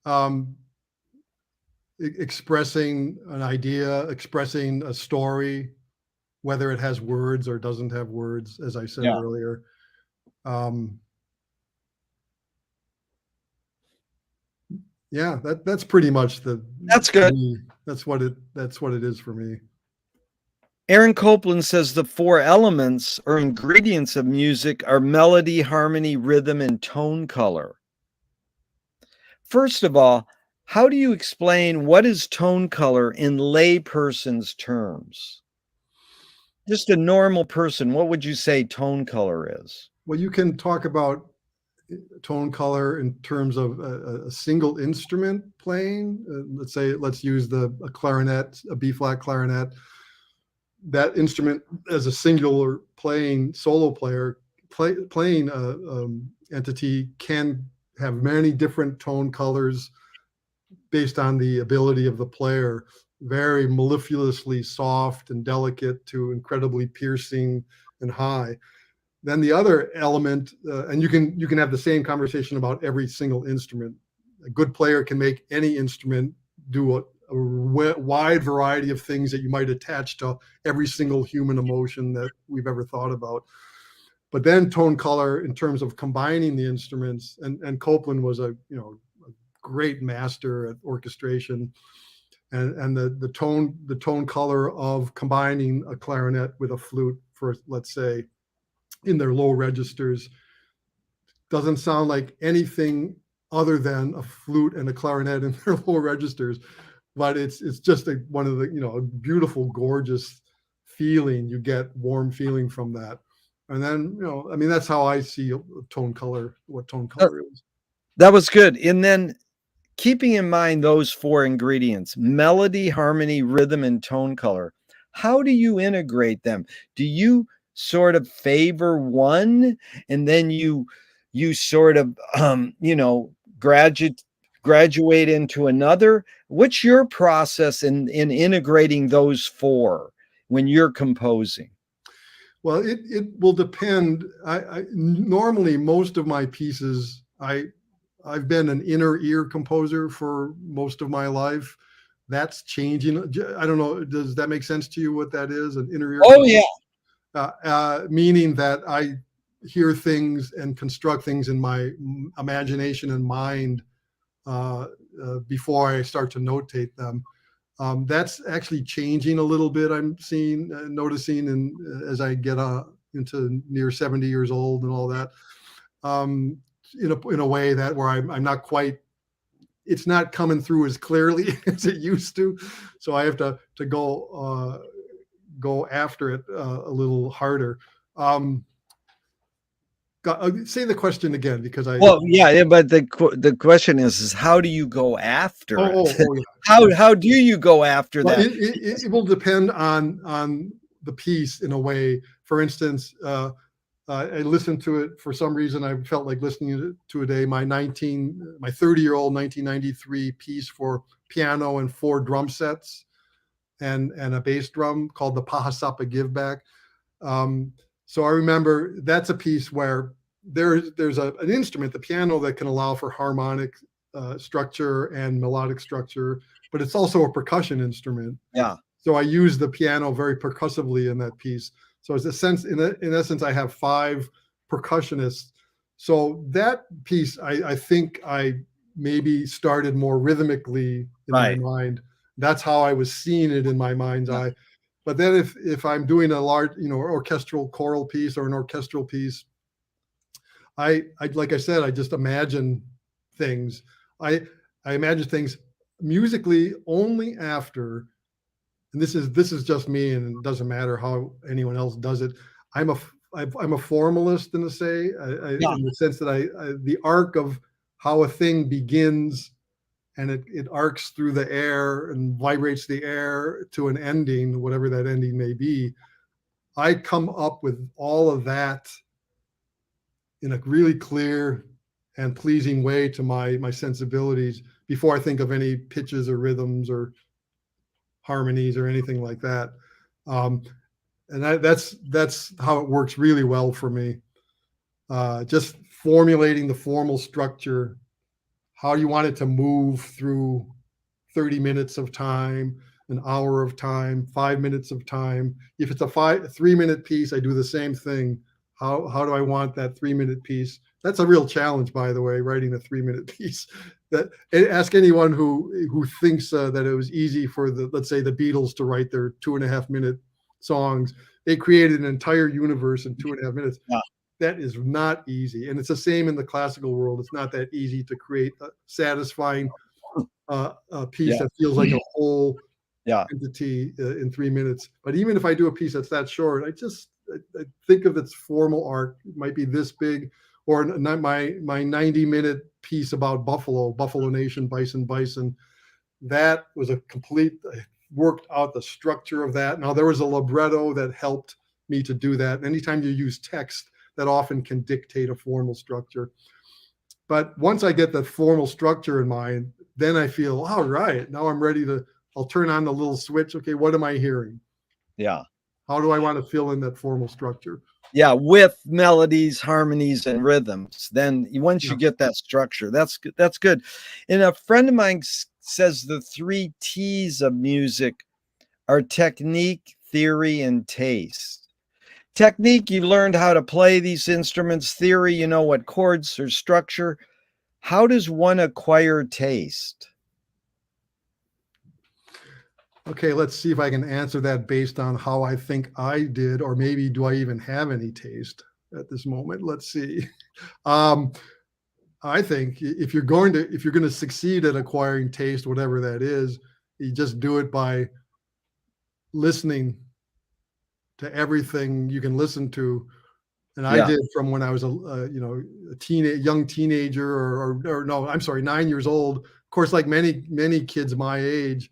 Um, expressing an idea, expressing a story, whether it has words or doesn't have words, as I said Yeah. earlier. Um, yeah, that's pretty much That's for good. me. That's what it is for me. Aaron Copland says the four elements or ingredients of music are melody, harmony, rhythm, and tone color. First of all, how do you explain what is tone color in layperson's terms? Just a normal person, what would you say tone color is? Well, you can talk about tone color in terms of a single instrument playing. Let's use a clarinet, a B flat clarinet. That instrument as a singular playing solo player, playing entity can have many different tone colors based on the ability of the player, very mellifluously soft and delicate to incredibly piercing and high. Then the other element, and you can have the same conversation about every single instrument. A good player can make any instrument do a wide variety of things that you might attach to every single human emotion that we've ever thought about. But then tone color in terms of combining the instruments, and Copland was a great master at orchestration, and the tone color of combining a clarinet with a flute for, let's say, in their low registers doesn't sound like anything other than a flute and a clarinet in their low registers, but it's just one of the a beautiful, gorgeous feeling. You get warm feeling from that. And then I mean, that's how I see tone color, what tone color is. That was good. And then keeping in mind those four ingredients, melody, harmony, rhythm, and tone color, how do you integrate them? Do you sort of favor one and then you sort of graduate into another? What's your process in integrating those four? when you're composing? Well, it will depend. I normally most of my pieces, I've been an inner ear composer for most of my life. That's changing. I don't know. Does that make sense to you? What that is? An inner ear Oh composer? yeah. Meaning that I hear things and construct things in my imagination and mind before I start to notate them. That's actually changing a little bit. I'm seeing, noticing, and as I get into near 70 years old and all that, in a way that where I'm not quite. It's not coming through as clearly as it used to, so I have to go after it a little harder. Say the question again, because I. Well, yeah, but the question is how do you go after it? Oh, yeah. How do you go after Well, that? it will depend on the piece in a way. For instance, I listened to it for some reason. I felt like listening to it today. My 30-year-old 1993 piece for piano and 4 drum sets and a bass drum called the Pahasapa Give Back. So I remember that's a piece where there's an instrument, the piano, that can allow for harmonic structure and melodic structure, but it's also a percussion instrument. Yeah. So I use the piano very percussively in that piece. So it's a sense, in essence, I have 5 percussionists. So that piece, I think I maybe started more rhythmically in my mind. That's how I was seeing it in my mind's eye. But then if I'm doing a large, orchestral choral piece or an orchestral piece, I like I said, I just imagine things. I imagine things musically only after, and this is just me, and it doesn't matter how anyone else does it. I'm a formalist in the sense that the arc of how a thing begins and it arcs through the air and vibrates the air to an ending, whatever that ending may be. I come up with all of that in a really clear and pleasing way to my sensibilities before I think of any pitches or rhythms or harmonies or anything like that. And that's how it works really well for me. Just formulating the formal structure. How do you want it to move through 30 minutes of time, an hour of time, 5 minutes of time? If it's a 3-minute piece, I do the same thing. How do I want that 3-minute piece? That's a real challenge, by the way, writing a 3-minute piece. Ask anyone who thinks that it was easy for let's say the Beatles to write their 2.5-minute songs. They created an entire universe in 2.5 minutes. Yeah. That is not easy, and it's the same in the classical world. It's not that easy to create a satisfying piece that feels like a whole entity in 3 minutes. But even if I do a piece that's that short, I think of its formal arc. It might be this big, or my 90-minute piece about Buffalo Nation, Bison. That was a complete. I worked out the structure of that. Now there was a libretto that helped me to do that. Anytime you use text, that often can dictate a formal structure. But once I get the formal structure in mind, then I feel, all right, now I'm ready I'll turn on the little switch. Okay, what am I hearing? Yeah. How do I want to fill in that formal structure? Yeah, with melodies, harmonies, and rhythms. Then once you get that structure, that's good. That's good. And a friend of mine says the 3 T's of music are technique, theory, and taste. Technique, you learned how to play these instruments. Theory, you know what chords or structure. How does one acquire taste? Okay, let's see if I can answer that based on how I think I did, or maybe do I even have any taste at this moment? Let's see. I think if you're going to succeed at acquiring taste, whatever that is, you just do it by listening to everything you can listen to. And I did from when I was a young teenager, or no, I'm sorry, 9 years old. Of course, like many kids my age,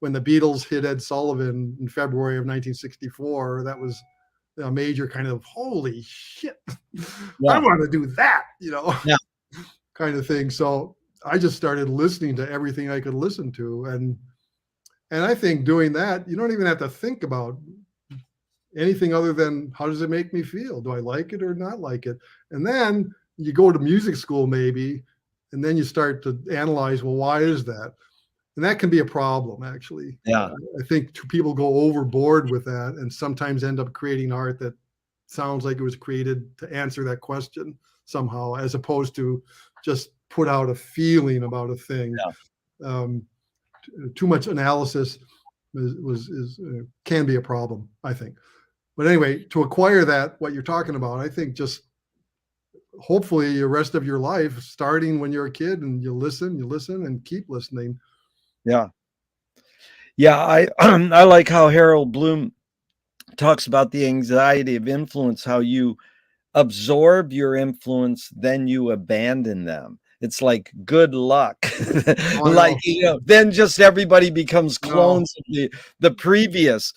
when the Beatles hit Ed Sullivan in February of 1964, that was a major kind of holy shit. I want to do that, kind of thing. So I just started listening to everything I could listen to, and I think doing that, you don't even have to think about anything other than how does it make me feel? Do I like it or not like it? And then you go to music school maybe, and then you start to analyze, well, why is that? And that can be a problem, actually. Yeah. I think people go overboard with that and sometimes end up creating art that sounds like it was created to answer that question somehow, as opposed to just put out a feeling about a thing. Too much analysis can be a problem, I think. But anyway, to acquire that, what you're talking about, I think just hopefully the rest of your life, starting when you're a kid, and you listen and keep listening. Yeah. Yeah. I like how Harold Bloom talks about the anxiety of influence, how you absorb your influence, then you abandon them. It's like good luck. Oh, Like, no. then just everybody becomes No. clones of the previous.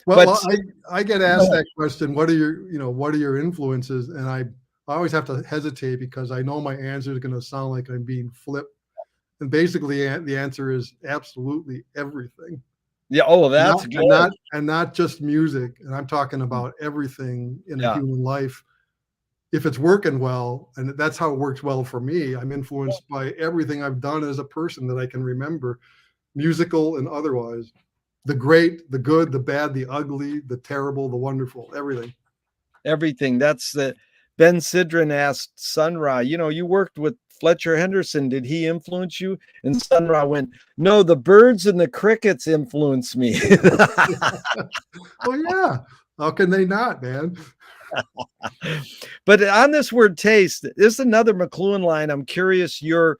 Well, But I get asked that question. What are your influences? And I always have to hesitate because I know my answer is going to sound like I'm being flipped. And basically, the answer is absolutely everything. yeah, oh, that's good. And not just music. And I'm talking about everything in a human life. If it's working well, and that's how it works well for me, I'm influenced by everything I've done as a person that I can remember, musical and otherwise. The great, the good, the bad, the ugly, the terrible, the wonderful, everything. Everything. That's the Ben Sidran asked Sun Ra, you worked with Fletcher Henderson. Did he influence you? And Sun Ra went, no, the birds and the crickets influenced me. Well, yeah. How can they not, man? But on this word taste, this is another McLuhan line. I'm curious your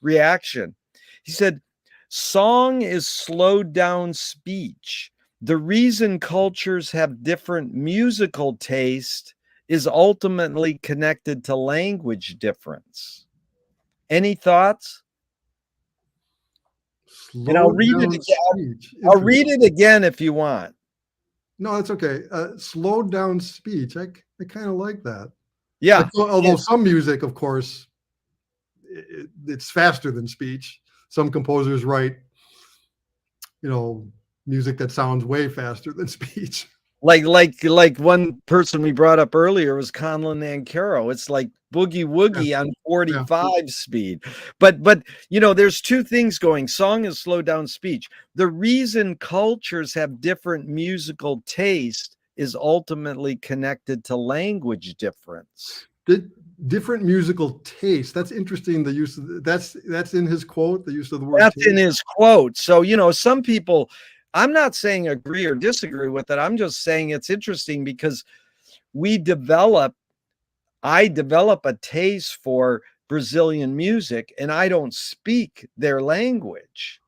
reaction. He said, song is slowed down speech. The reason cultures have different musical taste is ultimately connected to language difference. Any thoughts? And I'll read it again. I'll read it again if you want. No, that's okay. Slowed down speech. I kind of like that. Yeah. Although some music, of course, it's faster than speech. Some composers write, music that sounds way faster than speech. Like one person we brought up earlier was Conlon Nancaro. It's like boogie woogie on 45 speed. But there's two things going. Song is slowed down speech. The reason cultures have different musical taste is ultimately connected to language difference. Different musical taste. That's interesting. The use of that's in his quote, the use of the word that's taste. In his quote. So some people, I'm not saying agree or disagree with it. I'm just saying it's interesting because I develop a taste for Brazilian music, and I don't speak their language,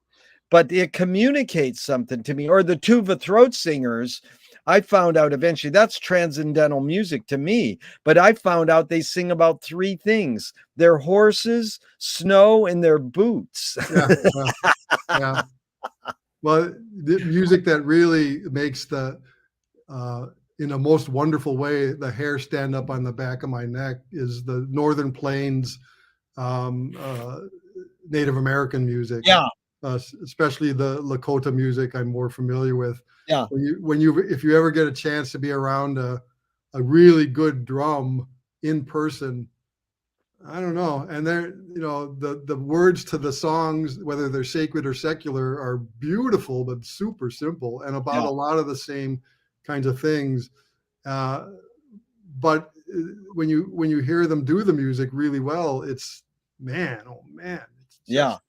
but it communicates something to me. Or the tuba throat singers, I found out eventually that's transcendental music to me, but I found out they sing about three things: their horses, snow, and their boots. Yeah. Well, the music that really makes in a most wonderful way, the hair stand up on the back of my neck is the Northern Plains Native American music. Yeah. Especially the Lakota music I'm more familiar with. Yeah. If you ever get a chance to be around a really good drum in person, I don't know. And they're, the words to the songs, whether they're sacred or secular, are beautiful, but super simple and about a lot of the same kinds of things. But when you hear them do the music really well, it's man. It's just,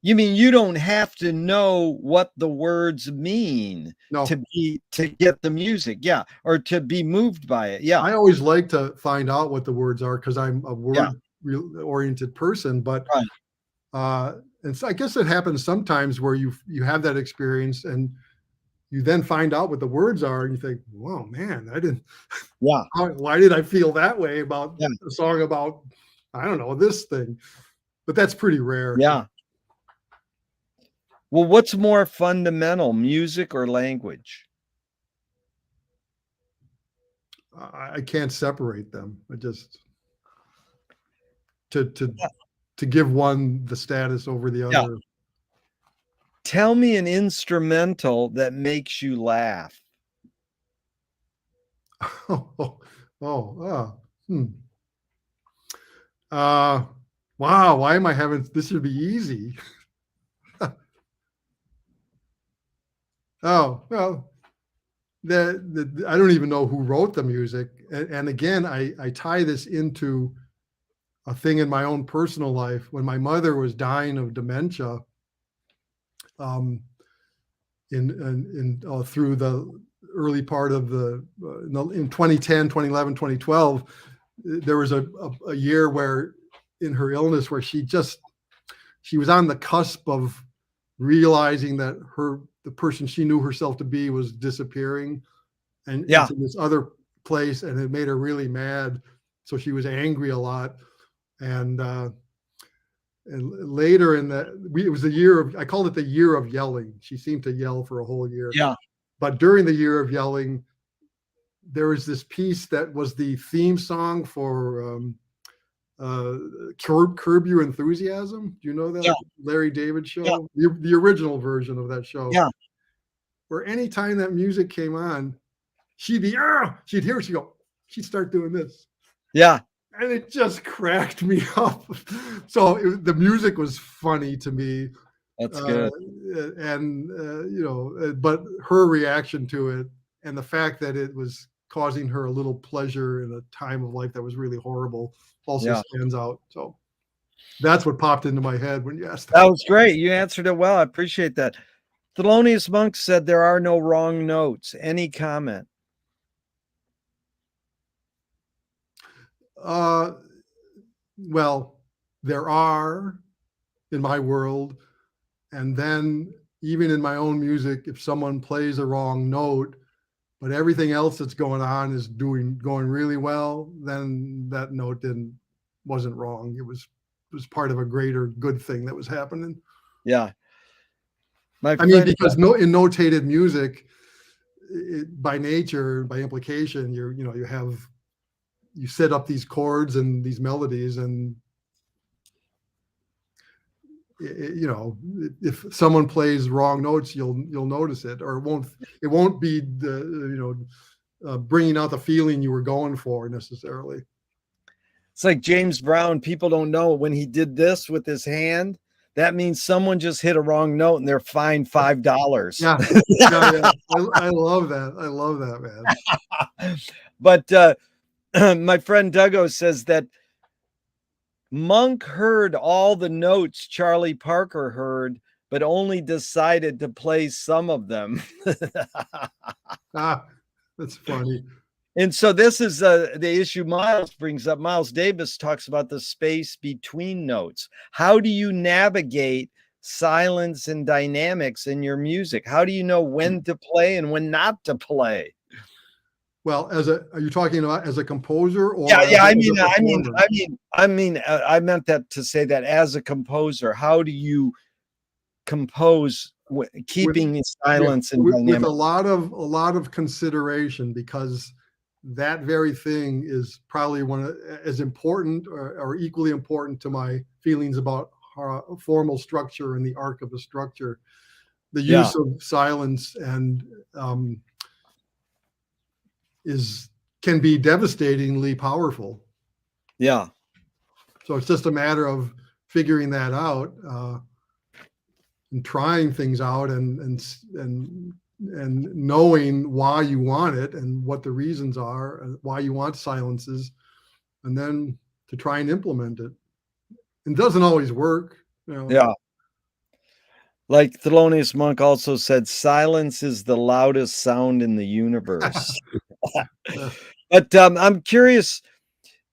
You mean you don't have to know what the words mean to get the music, or to be moved by it. Yeah. I always like to find out what the words are because I'm a word-oriented person. But and so I guess it happens sometimes where you have that experience and you then find out what the words are and you think, "Whoa, man, I didn't. Why did I feel that way about a song about I don't know this thing?" But that's pretty rare. Yeah. Well, what's more fundamental, music or language? I can't separate them. I just to give one the status over the other. Tell me an instrumental that makes you laugh. Oh, hmm. Wow, why am I having this? Should be easy. Oh, well, I don't even know who wrote the music. And again, I tie this into a thing in my own personal life. When my mother was dying of dementia, through the early part of in 2010, 2011, 2012, there was a year where in her illness where she was on the cusp of realizing that the person she knew herself to be was disappearing and into this other place, and it made her really mad. So she was angry a lot. And later it was the year of, I called it the year of yelling. She seemed to yell for a whole year. Yeah. But during the year of yelling, there was this piece that was the theme song for Curb Your Enthusiasm. Do you know that Larry David show? Yeah. The original version of that show. Yeah. Where anytime that music came on, she'd hear it, she'd start doing this. Yeah. And it just cracked me up. So the music was funny to me. That's good. But her reaction to it and the fact that it was causing her a little pleasure in a time of life that was really horrible also stands out. So that's what popped into my head when you asked that. That was great. You answered it well. I appreciate that. Thelonious Monk said there are no wrong notes. Any comment? Well, there are in my world. And then even in my own music, if someone plays a wrong note, but everything else that's going on is going really well, then that note wasn't wrong. It was part of a greater good thing that was happening. Yeah. Because in notated music, by nature, by implication, you set up these chords and these melodies, and if someone plays wrong notes, you'll notice it, or it won't be bringing out the feeling you were going for necessarily. It's like James Brown. People don't know when he did this with his hand, that means someone just hit a wrong note and they're fined $5. Yeah. I love that. I love that, man. But my friend Duggo says that Monk heard all the notes Charlie Parker heard, but only decided to play some of them. That's funny. And so this is the issue Miles brings up. Miles Davis talks about the space between notes. How do you navigate silence and dynamics in your music? How do you know when to play and when not to play? Well, are you talking about as a composer or? Yeah. I meant that to say that as a composer, how do you compose keeping silence and dynamics? With a lot of consideration, because that very thing is probably as important or equally important to my feelings about formal structure and the arc of the structure. The use of silence and can be devastatingly powerful. Yeah. So it's just a matter of figuring that out and trying things out and knowing why you want it and what the reasons are and why you want silences, and then to try and implement it. It doesn't always work. Yeah. Like Thelonious Monk also said, silence is the loudest sound in the universe. But I'm curious,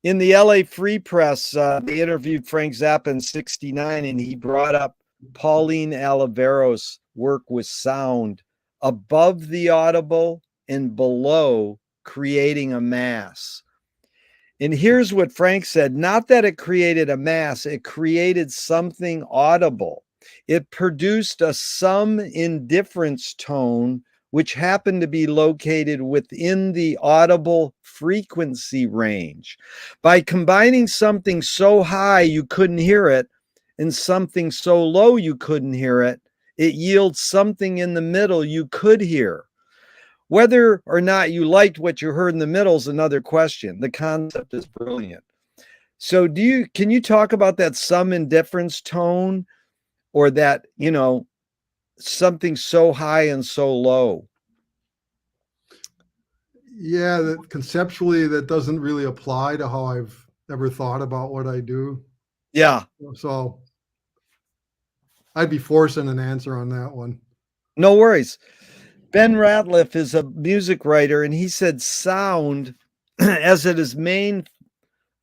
in the LA Free Press, they interviewed Frank Zappa in '69, and he brought up Pauline Oliveros' work with sound above the audible and below, creating a mass. And here's what Frank said: not that it created a mass, it created something audible. It produced a some indifference tone, which happened to be located within the audible frequency range. By combining something so high you couldn't hear it and something so low you couldn't hear it, it yields something in the middle you could hear. Whether or not you liked what you heard in the middle is another question. The concept is brilliant. So can you talk about that some indifference tone, or that, something so high and so low? Yeah, that conceptually that doesn't really apply to how I've ever thought about what I do. Yeah, So I'd be forcing an answer on that one. no worries. Ben Ratliff is a music writer, and he said sound, as it is main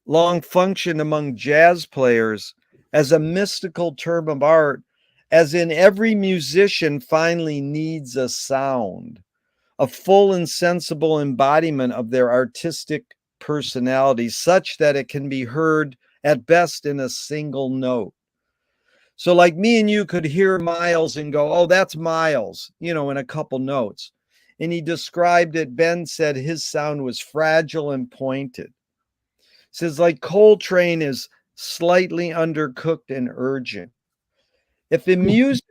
long function among jazz players, as a mystical term of art, as in every musician finally needs a sound, a full and sensible embodiment of their artistic personality, such that it can be heard at best in a single note. So, like me and you could hear Miles and go, oh, that's Miles, in a couple notes. And he described it. Ben said his sound was fragile and pointed. Says, like Coltrane is slightly undercooked and urgent. If a music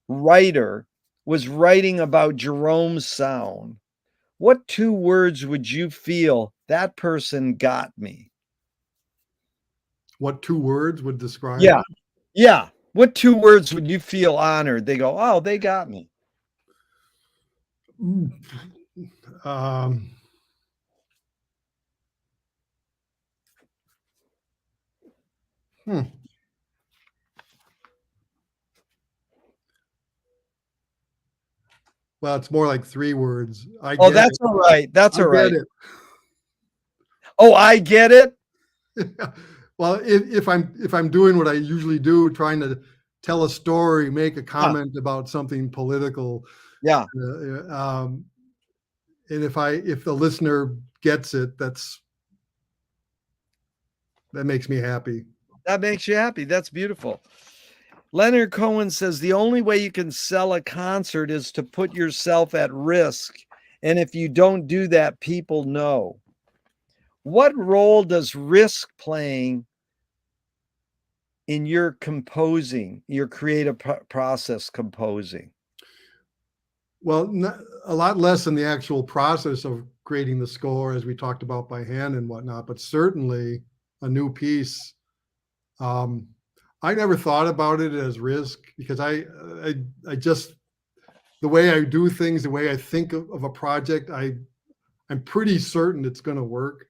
writer was writing about Jerome's sound, what two words would you feel that person got me? What two words would describe Yeah. it? Yeah. What two words would you feel honored? They go, oh, they got me. Um, hmm. Well, it's more like three words. I Oh, get that's it. all right. That's I all get right. it. Oh, I get it. Well, if I'm doing what I usually do, trying to tell a story, make a comment about something political, Yeah. and if the listener gets it, that makes me happy. That makes you happy. That's beautiful. Leonard Cohen says the only way you can sell a concert is to put yourself at risk. And if you don't do that, people know. What role does risk playing in your composing, your creative process composing? Well, a lot less in the actual process of creating the score, as we talked about by hand and whatnot, but certainly a new piece. I never thought about it as risk because I just, the way I do things, the way I think of a project, I'm pretty certain it's going to work.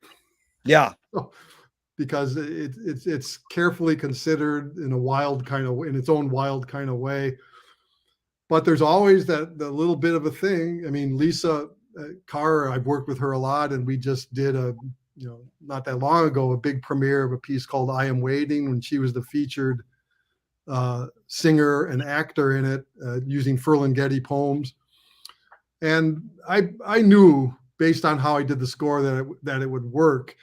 Yeah. Because it's carefully considered in its own wild kind of way. But there's always the little bit of a thing. I mean, Lisa Carr, I've worked with her a lot, and we just did not that long ago, a big premiere of a piece called "I Am Waiting," when she was the featured singer and actor in it, using Ferlinghetti poems. And I knew, based on how I did the score, that it would work.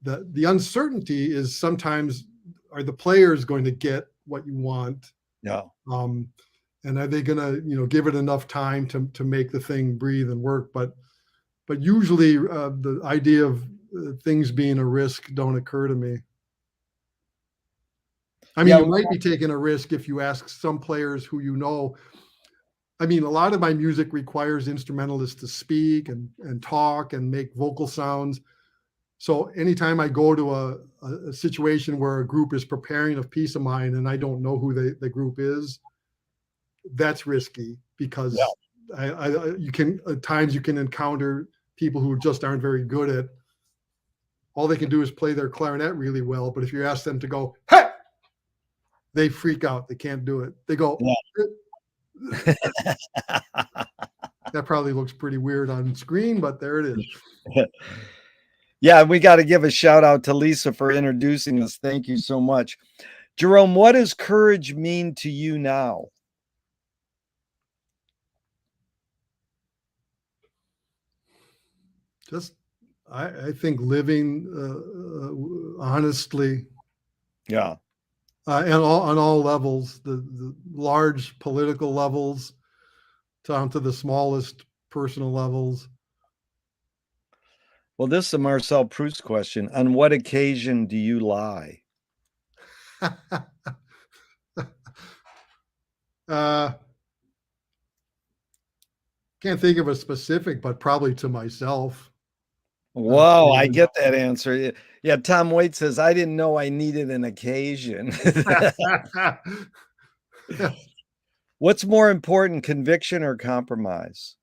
The uncertainty is sometimes, are the players going to get what you want? Yeah. And are they going to give it enough time to make the thing breathe and work? But usually the idea of things being a risk don't occur to me. I mean, you might be taking a risk if you ask some players who I mean, a lot of my music requires instrumentalists to speak and talk and make vocal sounds. So anytime I go to a situation where a group is preparing a piece of mine and I don't know who the group is, that's risky because you can, at times you can encounter people who just aren't very good at, all they can do is play their clarinet really well. But if you ask them to go, hey, they freak out. They can't do it. They go, that probably looks pretty weird on screen, but there it is. Yeah, we got to give a shout out to Lisa for introducing us. Thank you so much. Jerome, what does courage mean to you now? Just, I think living honestly. Yeah. And on all levels, the large political levels down to the smallest personal levels. Well, this is a Marcel Proust question. On what occasion do you lie? can't think of a specific, but probably to myself. Whoa, I get that answer. Yeah, Tom Waite says, I didn't know I needed an occasion. What's more important, conviction or compromise?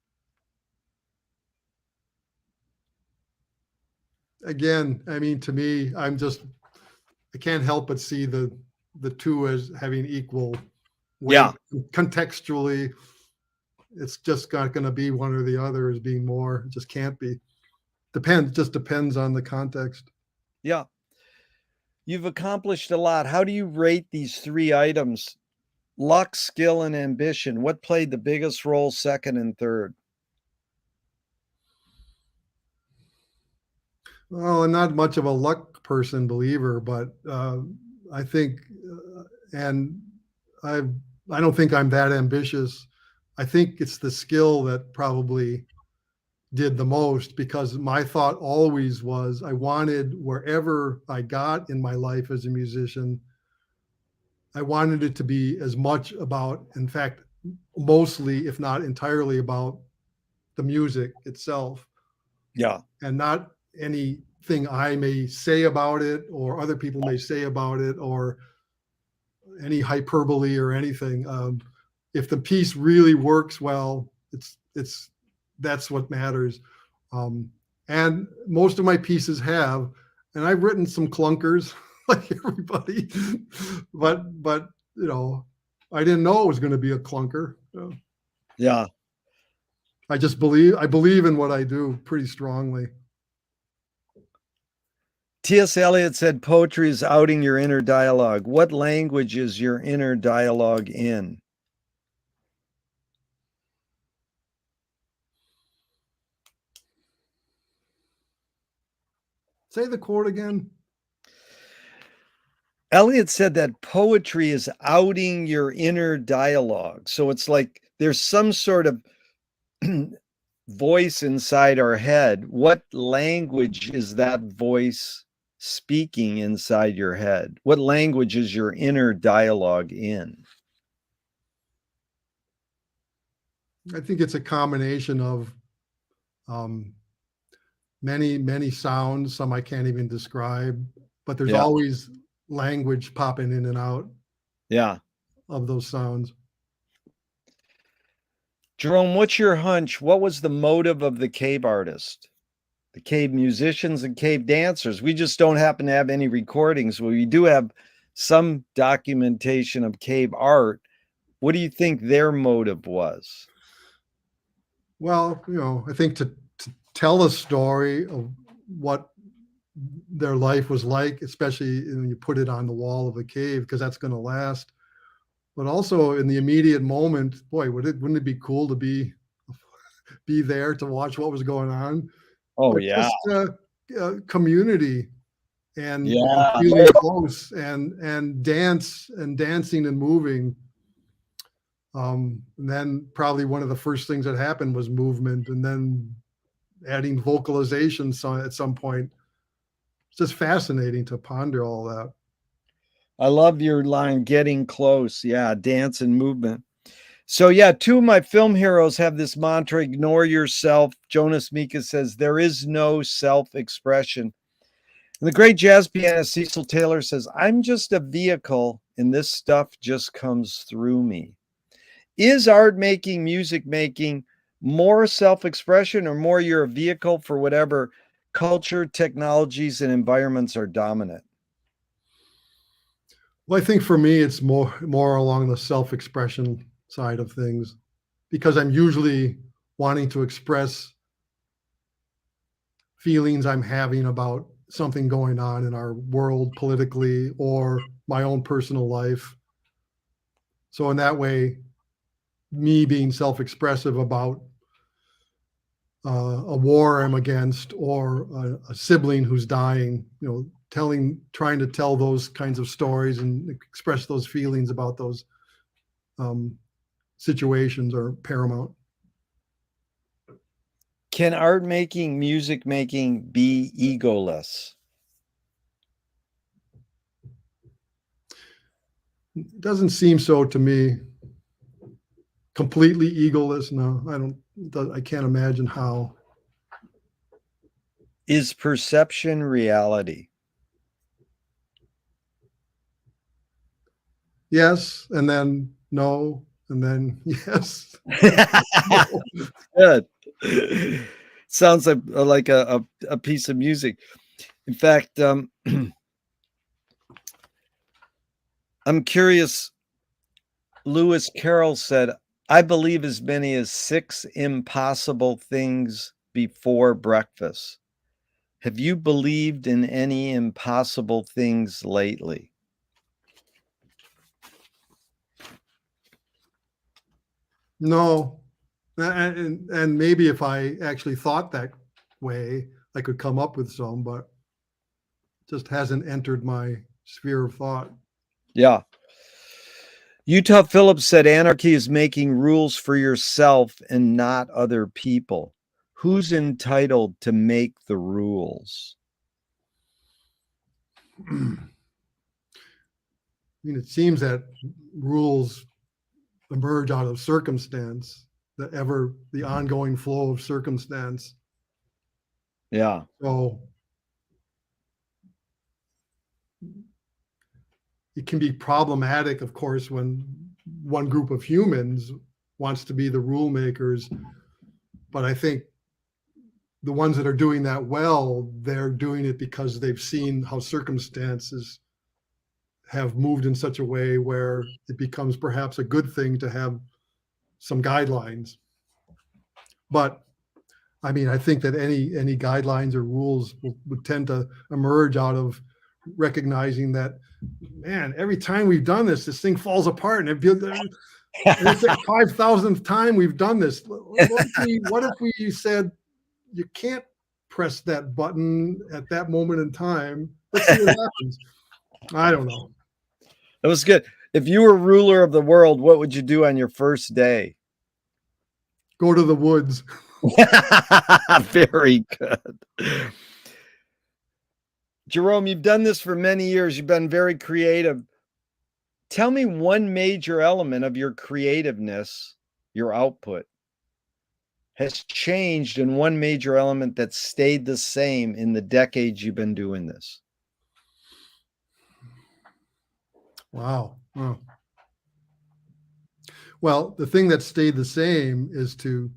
Again, I mean, to me, I can't help but see the two as having equal weight. Yeah. Contextually, it's just not going to be one or the other as being more. It just can't be. Just depends on the context. Yeah. You've accomplished a lot. How do you rate these 3 items? Luck, skill, and ambition. What played the biggest role, second and third? Well, I'm not much of a luck person, believer, but I think, and I don't think I'm that ambitious. I think it's the skill that probably did the most, because my thought always was I wanted, wherever I got in my life as a musician, I wanted it to be as much about, in fact, mostly, if not entirely, about the music itself. Yeah. And not anything I may say about it or other people may say about it or any hyperbole or anything. If the piece really works well, that's what matters. And most of my pieces have, and I've written some clunkers like everybody, but you know, I didn't know it was going to be a clunker. Yeah. I believe in what I do pretty strongly. T.S. Eliot said poetry is outing your inner dialogue. What language is your inner dialogue in? Say the quote again. Eliot said that poetry is outing your inner dialogue. So it's like there's some sort of voice inside our head. What language is that voice speaking inside your head? What language is your inner dialogue in? I think it's a combination of many sounds, some I can't even describe, but there's always language popping in and out of those sounds. Jerome, what's your hunch? What was the motive of the cave artist, the cave musicians and cave dancers? We just don't happen to have any recordings. We do have some documentation of cave art. What do you think their motive was? Well, I think to tell a story of what their life was like, especially when you put it on the wall of a cave, because that's going to last. But also in the immediate moment, boy, wouldn't it be cool to be there to watch what was going on? Oh, but yeah. Just community and feeling close and dancing and moving. And then probably one of the first things that happened was movement, and then adding vocalization at some point. It's just fascinating to ponder all that. I love your line, getting close. Yeah, dance and movement. So yeah, 2 of my film heroes have this mantra, ignore yourself. Jonas Mika says, there is no self-expression. And the great jazz pianist Cecil Taylor says, I'm just a vehicle and this stuff just comes through me. Is art making, music making more self-expression, or more you're a vehicle for whatever culture, technologies, and environments are dominant? Well, I think for me, it's more along the self-expression side of things, because I'm usually wanting to express feelings I'm having about something going on in our world politically or my own personal life. So in that way, me being self-expressive about a war I'm against or a sibling who's dying, trying to tell those kinds of stories and express those feelings about those situations are paramount. Can art making, music making be egoless? It doesn't seem so to me. Completely egoless? No, I don't I can't imagine how. Is perception reality? Yes, and then no, and then yes. No. Good. Sounds like a piece of music. In fact, I'm curious. Lewis Carroll said, I believe as many as 6 impossible things before breakfast. Have you believed in any impossible things lately? No. And maybe if I actually thought that way, I could come up with some, but just hasn't entered my sphere of thought. Yeah. Utah Phillips said anarchy is making rules for yourself and not other people. Who's entitled to make the rules? I mean, it seems that rules emerge out of circumstance, the ongoing flow of circumstance. Yeah. So it can be problematic, of course, when one group of humans wants to be the rule makers. But I think the ones that are doing that well, they're doing it because they've seen how circumstances have moved in such a way where it becomes perhaps a good thing to have some guidelines. But I mean, I think that any guidelines or rules would tend to emerge out of recognizing that, man, every time we've done this thing falls apart, and it's the 5,000th time we've done this. What if we said you can't press that button at that moment in time? Let's see what happens. I don't know. That was good. If you were ruler of the world, what would you do on your first day? Go to the woods. Very good. Jerome, you've done this for many years. You've been very creative. Tell me one major element of your creativeness, your output, has changed, and one major element that stayed the same in the decades you've been doing this. Wow. Oh. Well, the thing that stayed the same is to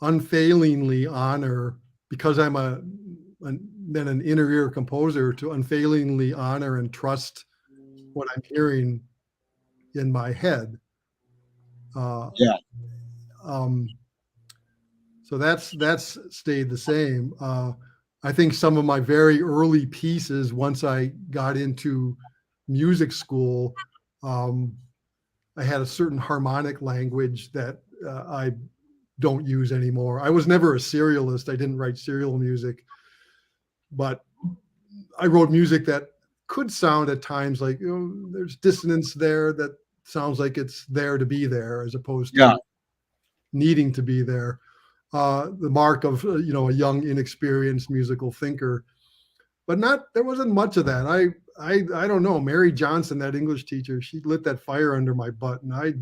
unfailingly honor, because I'm been an inner ear composer, to unfailingly honor and trust what I'm hearing in my head. Yeah. So that's stayed the same. I think some of my very early pieces, once I got into music school, I had a certain harmonic language that I don't use anymore. I was never a serialist. I didn't write serial music, but I wrote music that could sound at times like, there's dissonance there that sounds like it's there to be there, as opposed to needing to be there. The mark of a young, inexperienced musical thinker, but there wasn't much of that. I don't know. Mary Johnson, that English teacher, she lit that fire under my butt, and I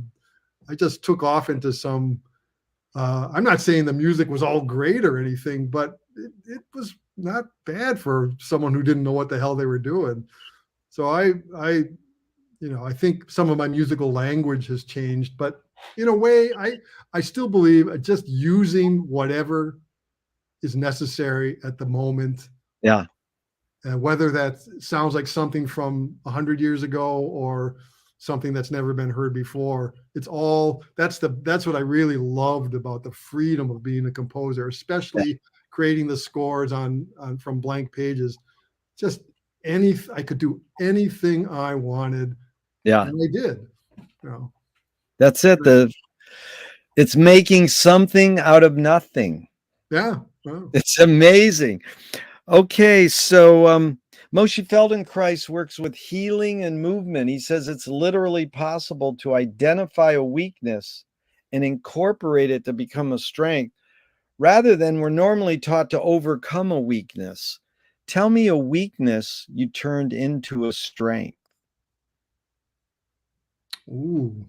just took off into some. I'm not saying the music was all great or anything, but it was not bad for someone who didn't know what the hell they were doing. So I think some of my musical language has changed, but in a way, I still believe just using whatever is necessary at the moment. Yeah. And whether that sounds like something from 100 years ago or something that's never been heard before, that's what I really loved about the freedom of being a composer, especially creating the scores on from blank pages. Just I could do anything I wanted. Yeah. And I did. That's it. It's making something out of nothing. Yeah. Wow. It's amazing. Okay, so Moshe Feldenkrais works with healing and movement. He says it's literally possible to identify a weakness and incorporate it to become a strength, rather than we're normally taught to overcome a weakness. Tell me a weakness you turned into a strength. Ooh,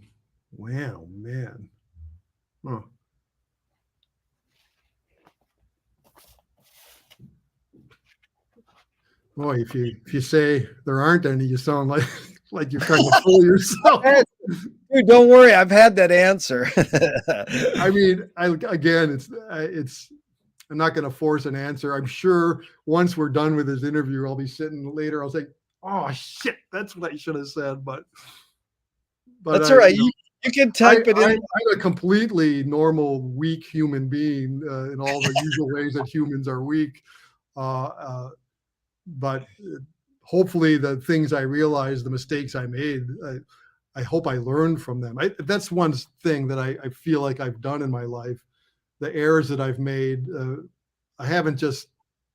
wow, man. Huh. Boy, if you say there aren't any, you sound like like you're trying to fool yourself. Dude, don't worry, I've had that answer. I mean, again, it's. I'm not going to force an answer. I'm sure once we're done with this interview, I'll be sitting later. I'll say, "Oh shit, that's what I should have said." But That's all right. You can type it in. I'm a completely normal, weak human being in all the usual ways that humans are weak. But hopefully, the things I realized, the mistakes I made, I hope I learned from them. That's one thing that I feel like I've done in my life. The errors that I've made, I haven't just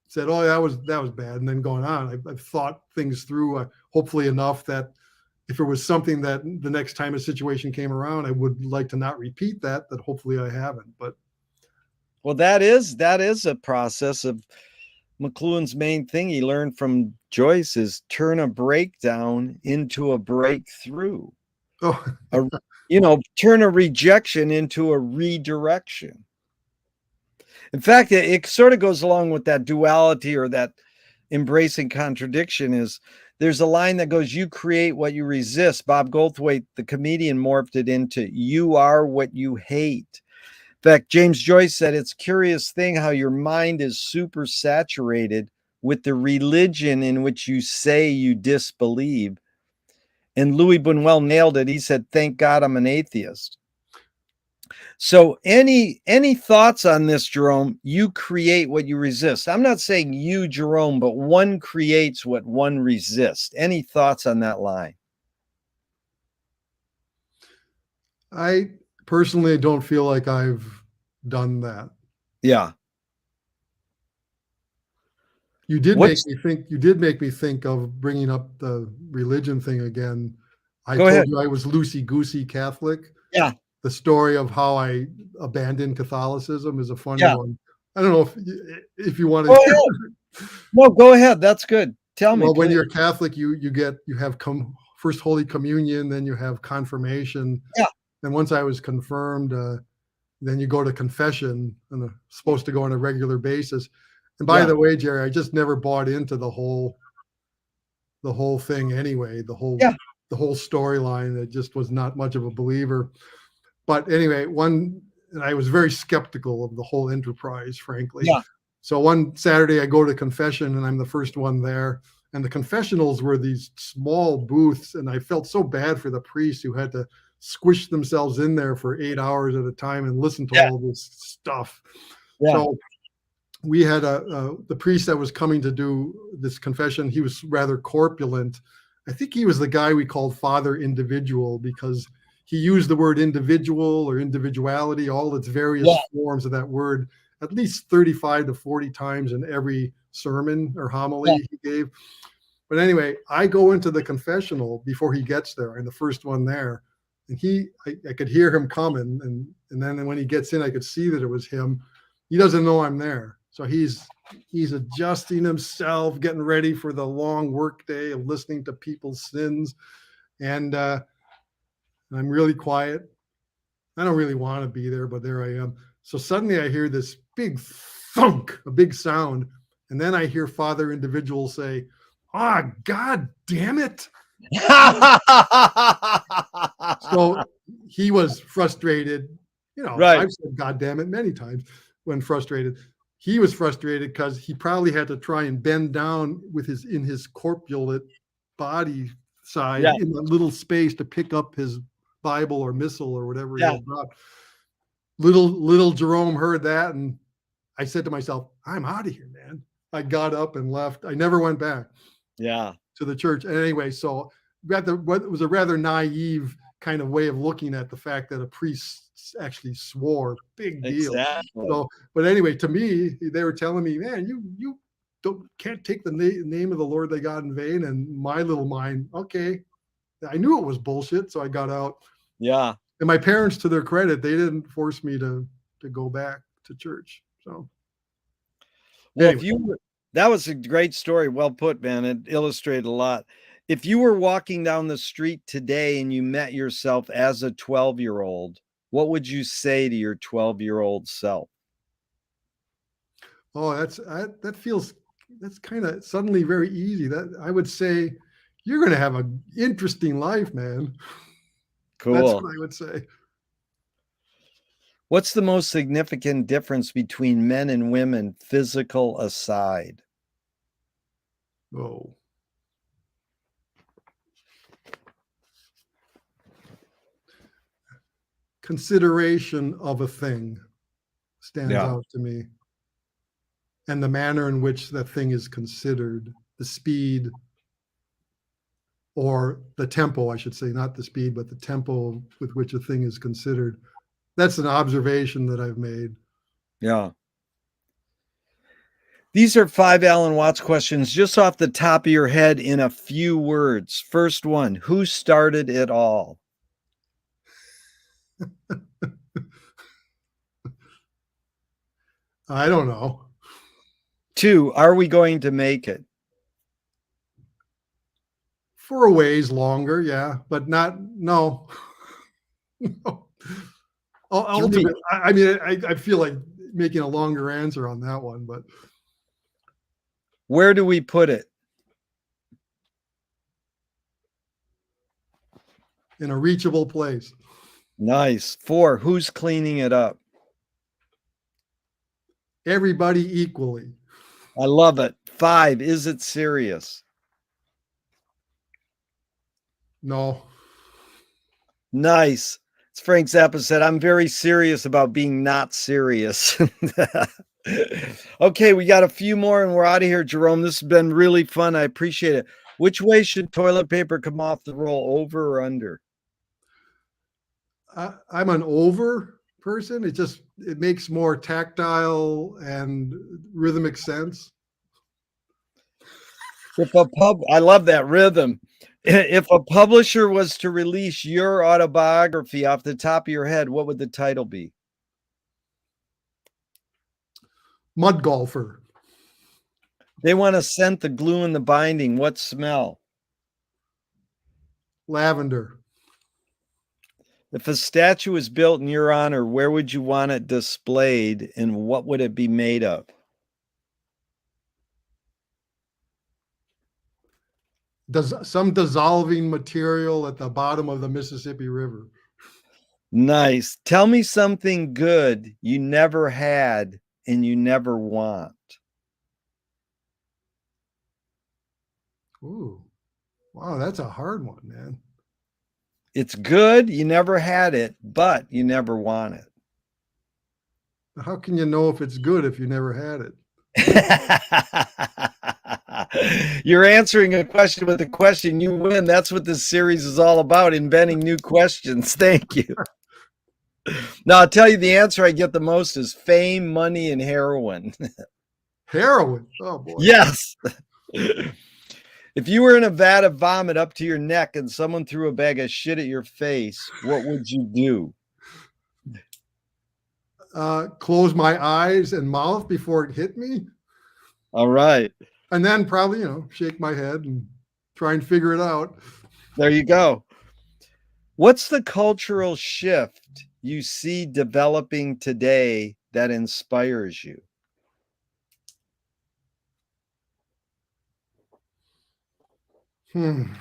said, "Oh, that was bad," and then gone on. I've thought things through, hopefully enough that if it was something that the next time a situation came around, I would like to not repeat that. That hopefully I haven't. But well, that is a process of McLuhan's main thing he learned from Joyce is turn a breakdown into a breakthrough. oh, Turn a rejection into a redirection. In fact, it sort of goes along with that duality or that embracing contradiction. Is there's a line that goes, "You create what you resist." Bob Goldthwait, the comedian, morphed it into "You are what you hate." In fact, James Joyce said it's a curious thing how your mind is super saturated with the religion in which you say you disbelieve. And Louis Buñuel nailed it. He said, "Thank God I'm an atheist." So any thoughts on this, Jerome? You create what you resist. I'm not saying you, Jerome, but one creates what one resists. Any thoughts on that line? I personally don't feel like I've done that. Yeah. You did make me think of bringing up the religion thing again. I Go told ahead. you I was loosey-goosey Catholic. Yeah. The story of how I abandoned Catholicism is a funny Yeah. one. I don't know if you want Go to. ahead. No, go ahead. That's good. Tell me. Well, when please. you're Catholic, you have first Holy Communion, then you have confirmation. Yeah. And once I was confirmed, then you go to confession and supposed to go on a regular basis. And by the way, Jerry, I just never bought into the whole thing anyway. The whole storyline. I just was not much of a believer. But anyway, and I was very skeptical of the whole enterprise, frankly. Yeah. So one Saturday I go to confession and I'm the first one there. And the confessionals were these small booths. And I felt so bad for the priests who had to squish themselves in there for 8 hours at a time and listen to all this stuff. Yeah. So we had the priest that was coming to do this confession. He was rather corpulent. I think he was the guy we called Father Individual because he used the word individual or individuality, all its various forms of that word, at least 35 to 40 times in every sermon or homily he gave. But anyway, I go into the confessional before he gets there. I'm the first one there. And I could hear him coming. And then when he gets in, I could see that it was him. He doesn't know I'm there. So he's adjusting himself, getting ready for the long work day of listening to people's sins. And I'm really quiet. I don't really want to be there, but there I am. So suddenly I hear this big thunk, a big sound. And then I hear Father Individual say, "Ah, God damn it." So he was frustrated. I've said "God damn it" many times when frustrated. He was frustrated because he probably had to try and bend down in his corpulent body size in a little space to pick up his Bible or missal or whatever he had brought. Little Jerome heard that, and I said to myself, "I'm out of here, man." I got up and left. I never went back. To the church. And anyway, so it was a rather naive kind of way of looking at the fact that a priest actually swore. Big deal. Exactly. So, but anyway, to me, they were telling me, "Man, you can't take the name of the Lord thy God in vain." And my little mind, okay, I knew it was bullshit, so I got out. Yeah. And my parents, to their credit, they didn't force me to go back to church. So, well, anyway. That was a great story. Well put, man. It illustrated a lot. If you were walking down the street today and you met yourself as a 12-year-old, what would you say to your 12-year-old self? Oh, that feels that's kind of suddenly very easy. That I would say, you're going to have an interesting life, man. That's Cool. what I would say. What's the most significant difference between men and women, physical aside? Oh. Consideration of a thing stands out to me. And the manner in which that thing is considered, the speed or the tempo, I should say, not the speed, but the tempo with which a thing is considered. That's an observation that I've made. Yeah. These are 5 Alan Watts questions just off the top of your head in a few words. First one, who started it all? I don't know. 2, are we going to make it? For a ways longer, yeah, but no. No. Ultimately, I mean, I feel like making a longer answer on that one, but where do we put it? In a reachable place. Nice. 4, who's cleaning it up? Everybody equally. I love it. 5, is it serious? No. Nice. As Frank Zappa said, I'm very serious about being not serious. Okay, we got a few more and we're out of here, Jerome. This has been really fun. I appreciate it. Which way should toilet paper come off the roll, over or under? I'm an over person. It makes more tactile and rhythmic sense. I love that rhythm. If a publisher was to release your autobiography off the top of your head, what would the title be? Mud golfer. They want to scent the glue in the binding. What smell? Lavender. If a statue was built in your honor, where would you want it displayed and what would it be made of? Some dissolving material at the bottom of the Mississippi River. Nice. Tell me something good you never had and you never want. Ooh, wow, that's a hard one, man. It's good, you never had it, but you never want it. How can you know if it's good if you never had it? You're answering a question with a question. You win. That's what this series is all about, inventing new questions. Thank you. Now, I'll tell you the answer I get the most is fame, money, and heroin. Heroin? Oh, boy. Yes. If you were in a vat of vomit up to your neck and someone threw a bag of shit at your face, what would you do? Close my eyes and mouth before it hit me. All right. And then probably, shake my head and try and figure it out. There you go. What's the cultural shift you see developing today that inspires you? Man.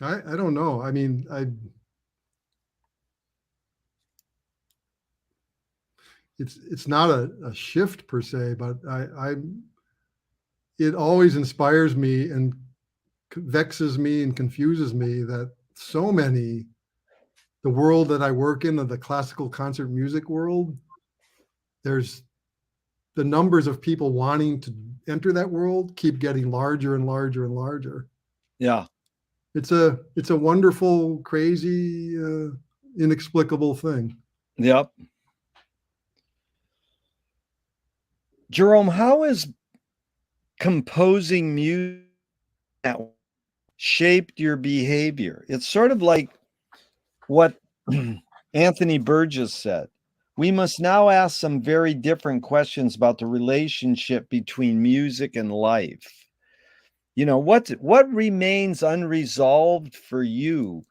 I don't know. I mean, it's not a shift per se, but it always inspires me and vexes me and confuses me that the world that I work in, the classical concert music world, there's the numbers of people wanting to enter that world keep getting larger and larger and larger. Yeah. It's a wonderful, crazy, inexplicable thing. Yep. Jerome, how is composing music shaped your behavior? It's sort of like what Anthony Burgess said. We must now ask some very different questions about the relationship between music and life. What remains unresolved for you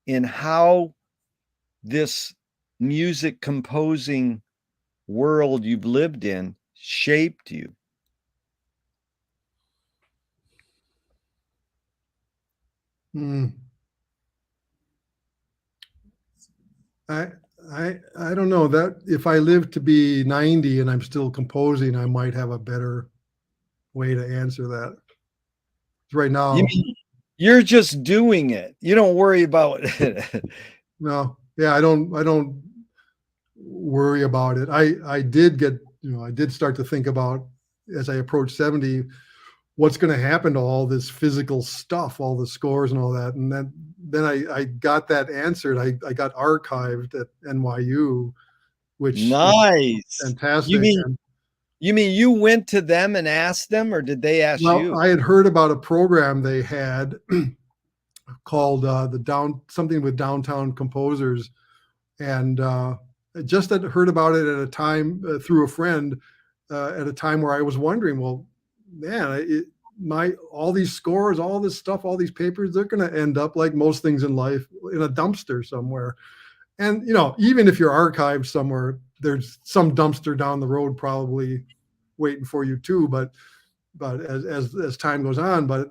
in how this music composing world you've lived in shaped you? Hmm. I don't know that if I live to be 90 and I'm still composing, I might have a better way to answer that. Right You now, mean you're just doing it? You don't worry about it. no, yeah, I don't worry about it. I did get, I did start to think about as I approached 70, what's going to happen to all this physical stuff, all the scores and all that. And then I got that answered. I got archived at NYU, which is Nice. You fantastic. mean And you mean you went to them and asked them, or did they ask well, you? I had heard about a program they had called something with downtown composers, and I just had heard about it at a time through a friend at a time where I was wondering, well, man, all these scores, all this stuff, all these papers, they're going to end up like most things in life in a dumpster somewhere. And even if you're archived somewhere, there's some dumpster down the road probably waiting for you too. But as time goes on, but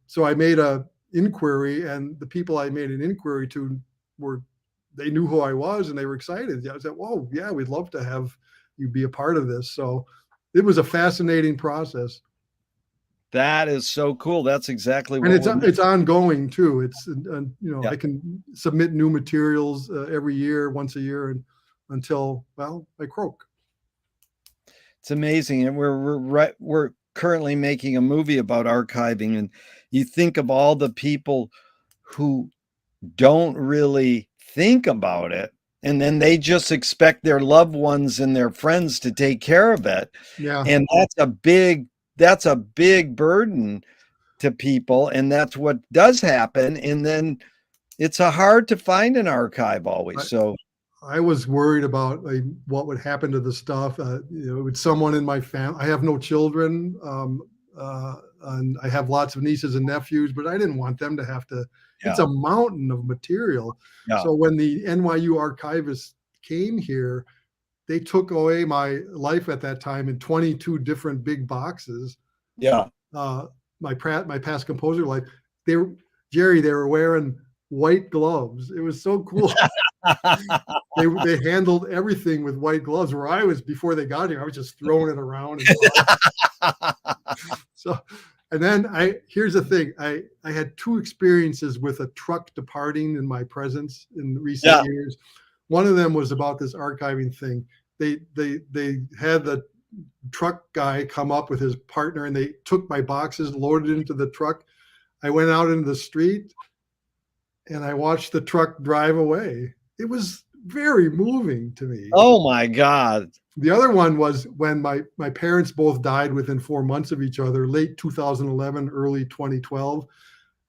so I made a inquiry, and the people I made an inquiry to they knew who I was, and they were excited. I said, "Whoa, yeah, we'd love to have you be a part of this." So it was a fascinating process, That is so cool. That's exactly and what we're it's ongoing too. It's yeah. I can submit new materials every year, once a year, and until I croak. It's amazing, and we're currently making a movie about archiving, and you think of all the people who don't really think about it, and then they just expect their loved ones and their friends to take care of it, Yeah, and that's a big burden to people, and that's what does happen, and then it's a hard to find an archive always. So I was worried about what would happen to the stuff. With someone in my family, I have no children, and I have lots of nieces and nephews, but I didn't want them to have to. yeah, It's a mountain of material. yeah, So when the NYU archivists came here, they took away my life at that time in 22 different big boxes. yeah. My past composer life. They were Jerry. They were wearing white gloves. It was so cool. They handled everything with white gloves. Where I was before they got here, I was just throwing it around. So, and then here's the thing. I had two experiences with a truck departing in my presence in recent years. One of them was about this archiving thing. They had the truck guy come up with his partner, and they took my boxes, loaded into the truck. I went out into the street, and I watched the truck drive away. It was very moving to me. Oh my God. The other one was when my parents both died within 4 months of each other, late 2011, early 2012.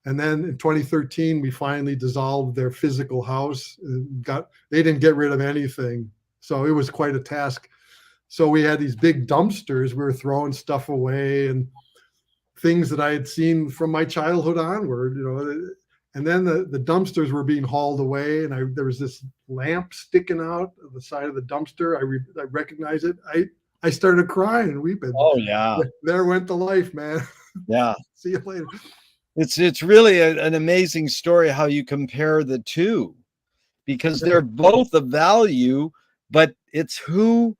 And then in 2013, we finally dissolved their physical house. They didn't get rid of anything. So it was quite a task. So we had these big dumpsters. We were throwing stuff away and things that I had seen from my childhood onward, and then the dumpsters were being hauled away, and there was this lamp sticking out of the side of the dumpster. I recognized it. I started crying and weeping. Oh yeah. There went the life, man. Yeah. See you later. It's really an amazing story how you compare the two, because they're both of value, but it's who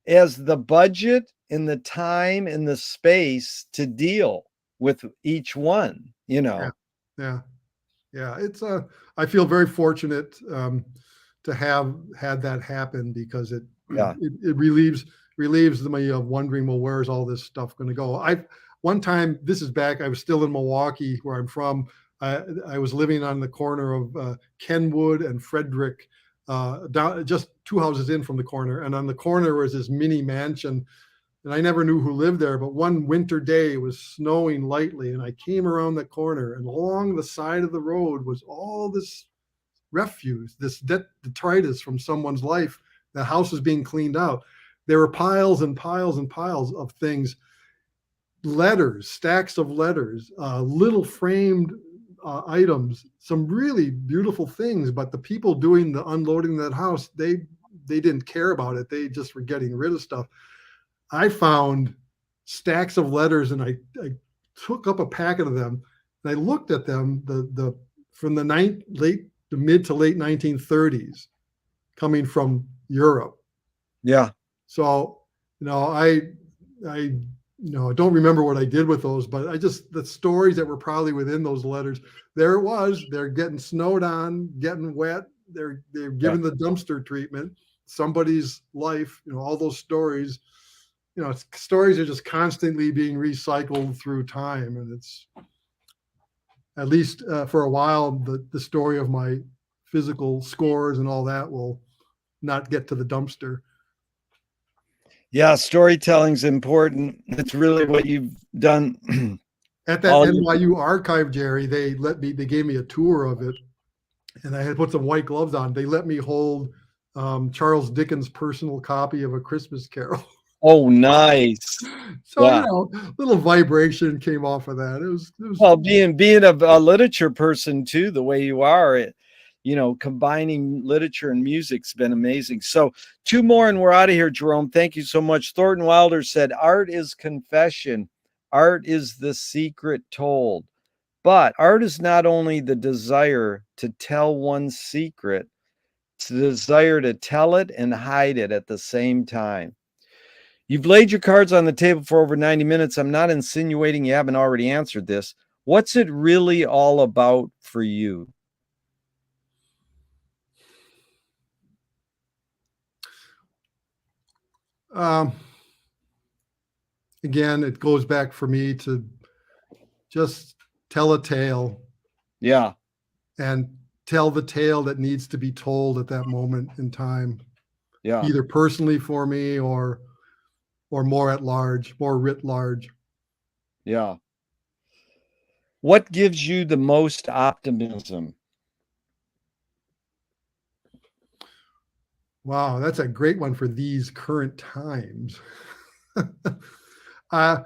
has the budget and the time and the space to deal with each one, Yeah. It's I feel very fortunate to have had that happen, because it relieves me of wondering, well, where's all this stuff going to go? One time, this is back, I was still in Milwaukee, where I'm from. I was living on the corner of Kenwood and Frederick, down just 2 houses in from the corner. And on the corner was this mini mansion, and I never knew who lived there. But one winter day, it was snowing lightly, and I came around the corner, and along the side of the road was all this refuse, this detritus from someone's life. The house was being cleaned out. There were piles and piles and piles of things, letters, stacks of letters, little framed items, some really beautiful things, but the people doing the unloading that house, they didn't care about it. They just were getting rid of stuff. I found stacks of letters, and I took up a packet of them, and I looked at them, the from the mid to late 1930s, coming from Europe. Yeah. So, I don't remember what I did with those, but the stories that were probably within those letters, there it was, they're getting snowed on, getting wet, they're given the dumpster treatment, somebody's life, all those stories, stories are just constantly being recycled through time. And it's, at least for a while, the story of my physical scores and all that will not get to the dumpster. Yeah, storytelling's important. It's really what you've done. At that NYU archive, Jerry, they gave me a tour of it, and I had put some white gloves on. They let me hold Charles Dickens' personal copy of A Christmas Carol. Oh, nice. So, wow. Little vibration came off of that. It was well, being a literature person too, the way you are, combining literature and music's been amazing. So 2 more and we're out of here, Jerome. Thank you so much. Thornton Wilder said, art is confession. Art is the secret told. But art is not only the desire to tell one's secret, it's the desire to tell it and hide it at the same time. You've laid your cards on the table for over 90 minutes. I'm not insinuating you haven't already answered this. What's it really all about for you? Again, it goes back for me to just tell a tale. Yeah. And tell the tale that needs to be told at that moment in time. Yeah. Either personally for me or more at large, more writ large. Yeah. What gives you the most optimism? Wow, that's a great one for these current times. I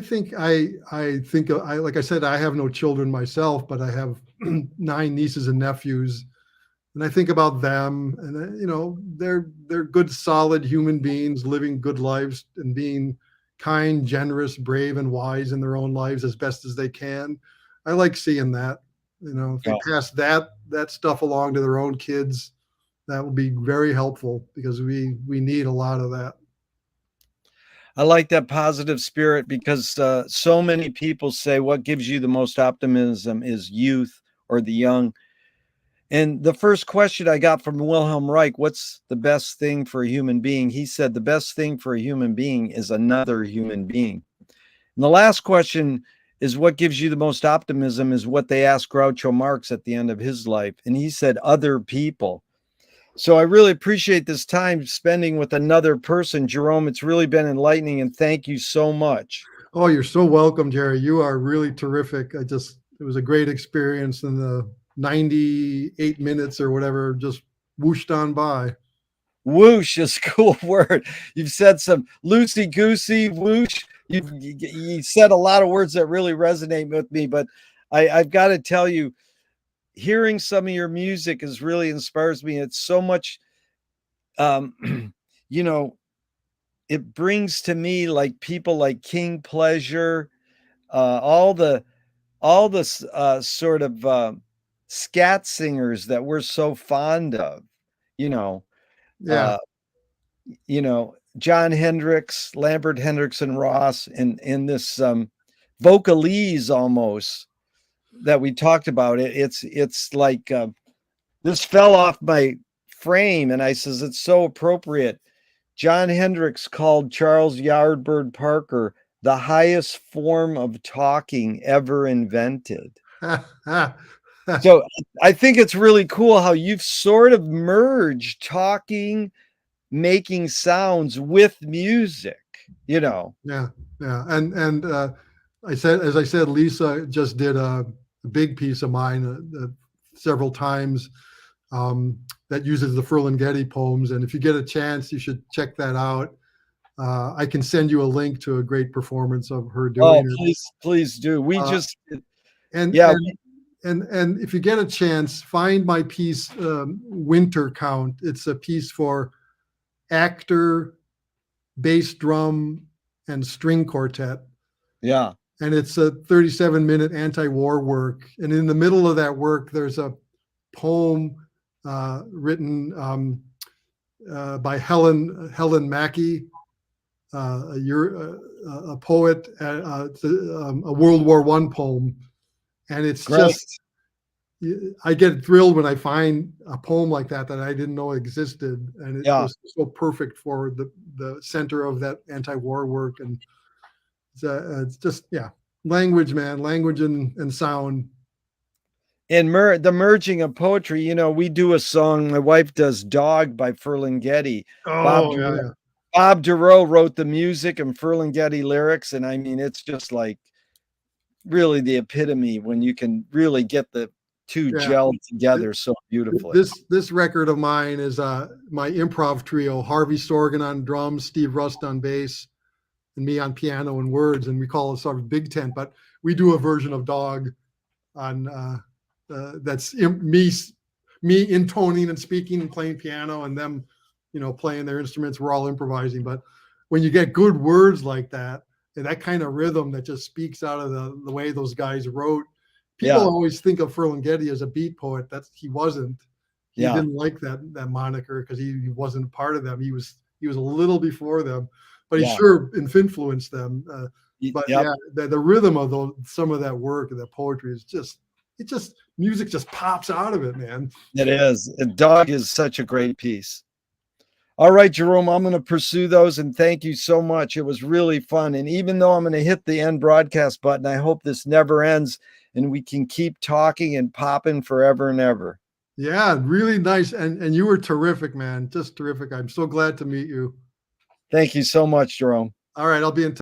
think like I said, I have no children myself, but I have 9 nieces and nephews, and I think about them, and they're good, solid human beings living good lives and being kind, generous, brave, and wise in their own lives as best as they can. I like seeing that. If they pass that stuff along to their own kids, that will be very helpful, because we need a lot of that. I like that positive spirit, because so many people say what gives you the most optimism is youth or the young. And the first question I got from Wilhelm Reich, what's the best thing for a human being? He said the best thing for a human being is another human being. And the last question is what gives you the most optimism is what they asked Groucho Marx at the end of his life. And he said other people. So I really appreciate this time spending with another person. Jerome, it's really been enlightening, and thank you so much. Oh, you're so welcome, Jerry. You are really terrific. It was a great experience, and the 98 minutes or whatever just whooshed on by. Whoosh is a cool word. You've said some loosey-goosey, whoosh. You said a lot of words that really resonate with me, but I've got to tell you, hearing some of your music is really inspires me. It's so much, it brings to me like people like King Pleasure, all the sort of scat singers that we're so fond of, Yeah. John Hendricks, Lambert Hendrickson Ross, in this vocalese almost that we talked about. It's like this fell off my frame, and I says it's so appropriate. John Hendricks called Charles Yardbird Parker the highest form of talking ever invented. So I think it's really cool how you've sort of merged talking, making sounds with music, Yeah. And as I said, Lisa just did a big piece of mine several times that uses the Ferlinghetti poems. And if you get a chance, you should check that out. I can send you a link to a great performance of her doing it. Please do. And Yeah. and if you get a chance, find my piece, Winter Count. It's a piece for actor, bass drum, and string quartet. Yeah. And it's a 37-minute anti-war work. And in the middle of that work, there's a poem written by Helen Mackey, a poet, a World War I poem. And it's Great. just, I get thrilled when I find a poem like that I didn't know existed. And it was so perfect for the center of that anti-war work. And it's just, yeah, language, man, language and sound. And the merging of poetry, you know, we do a song, my wife does Dog by Ferlinghetti. Oh, yeah. Bob Duro wrote the music and Ferlinghetti lyrics. And I mean, it's just like really the epitome when you can really get the two gelled together so beautifully. This record of mine is my improv trio: Harvey Sorgan on drums, Steve Rust on bass, and me on piano and words. And we call it sort of Big Tent, but we do a version of Dog on that's me intoning and speaking and playing piano, and them, you know, playing their instruments. We're all improvising. But when you get good words like that, and that kind of rhythm that just speaks out of the way those guys wrote, people always think of Ferlinghetti as a beat poet. He wasn't. He didn't like that moniker because he wasn't part of them. He was a little before them, but he sure influenced them. But the rhythm of some of that work and that poetry is just, music just pops out of it, man. It is. Dog is such a great piece. All right, Jerome, I'm going to pursue those, and thank you so much. It was really fun. And even though I'm going to hit the end broadcast button, I hope this never ends and we can keep talking and popping forever and ever. Yeah, really nice. And you were terrific, man. Just terrific. I'm so glad to meet you. Thank you so much, Jerome. All right, I'll be in touch.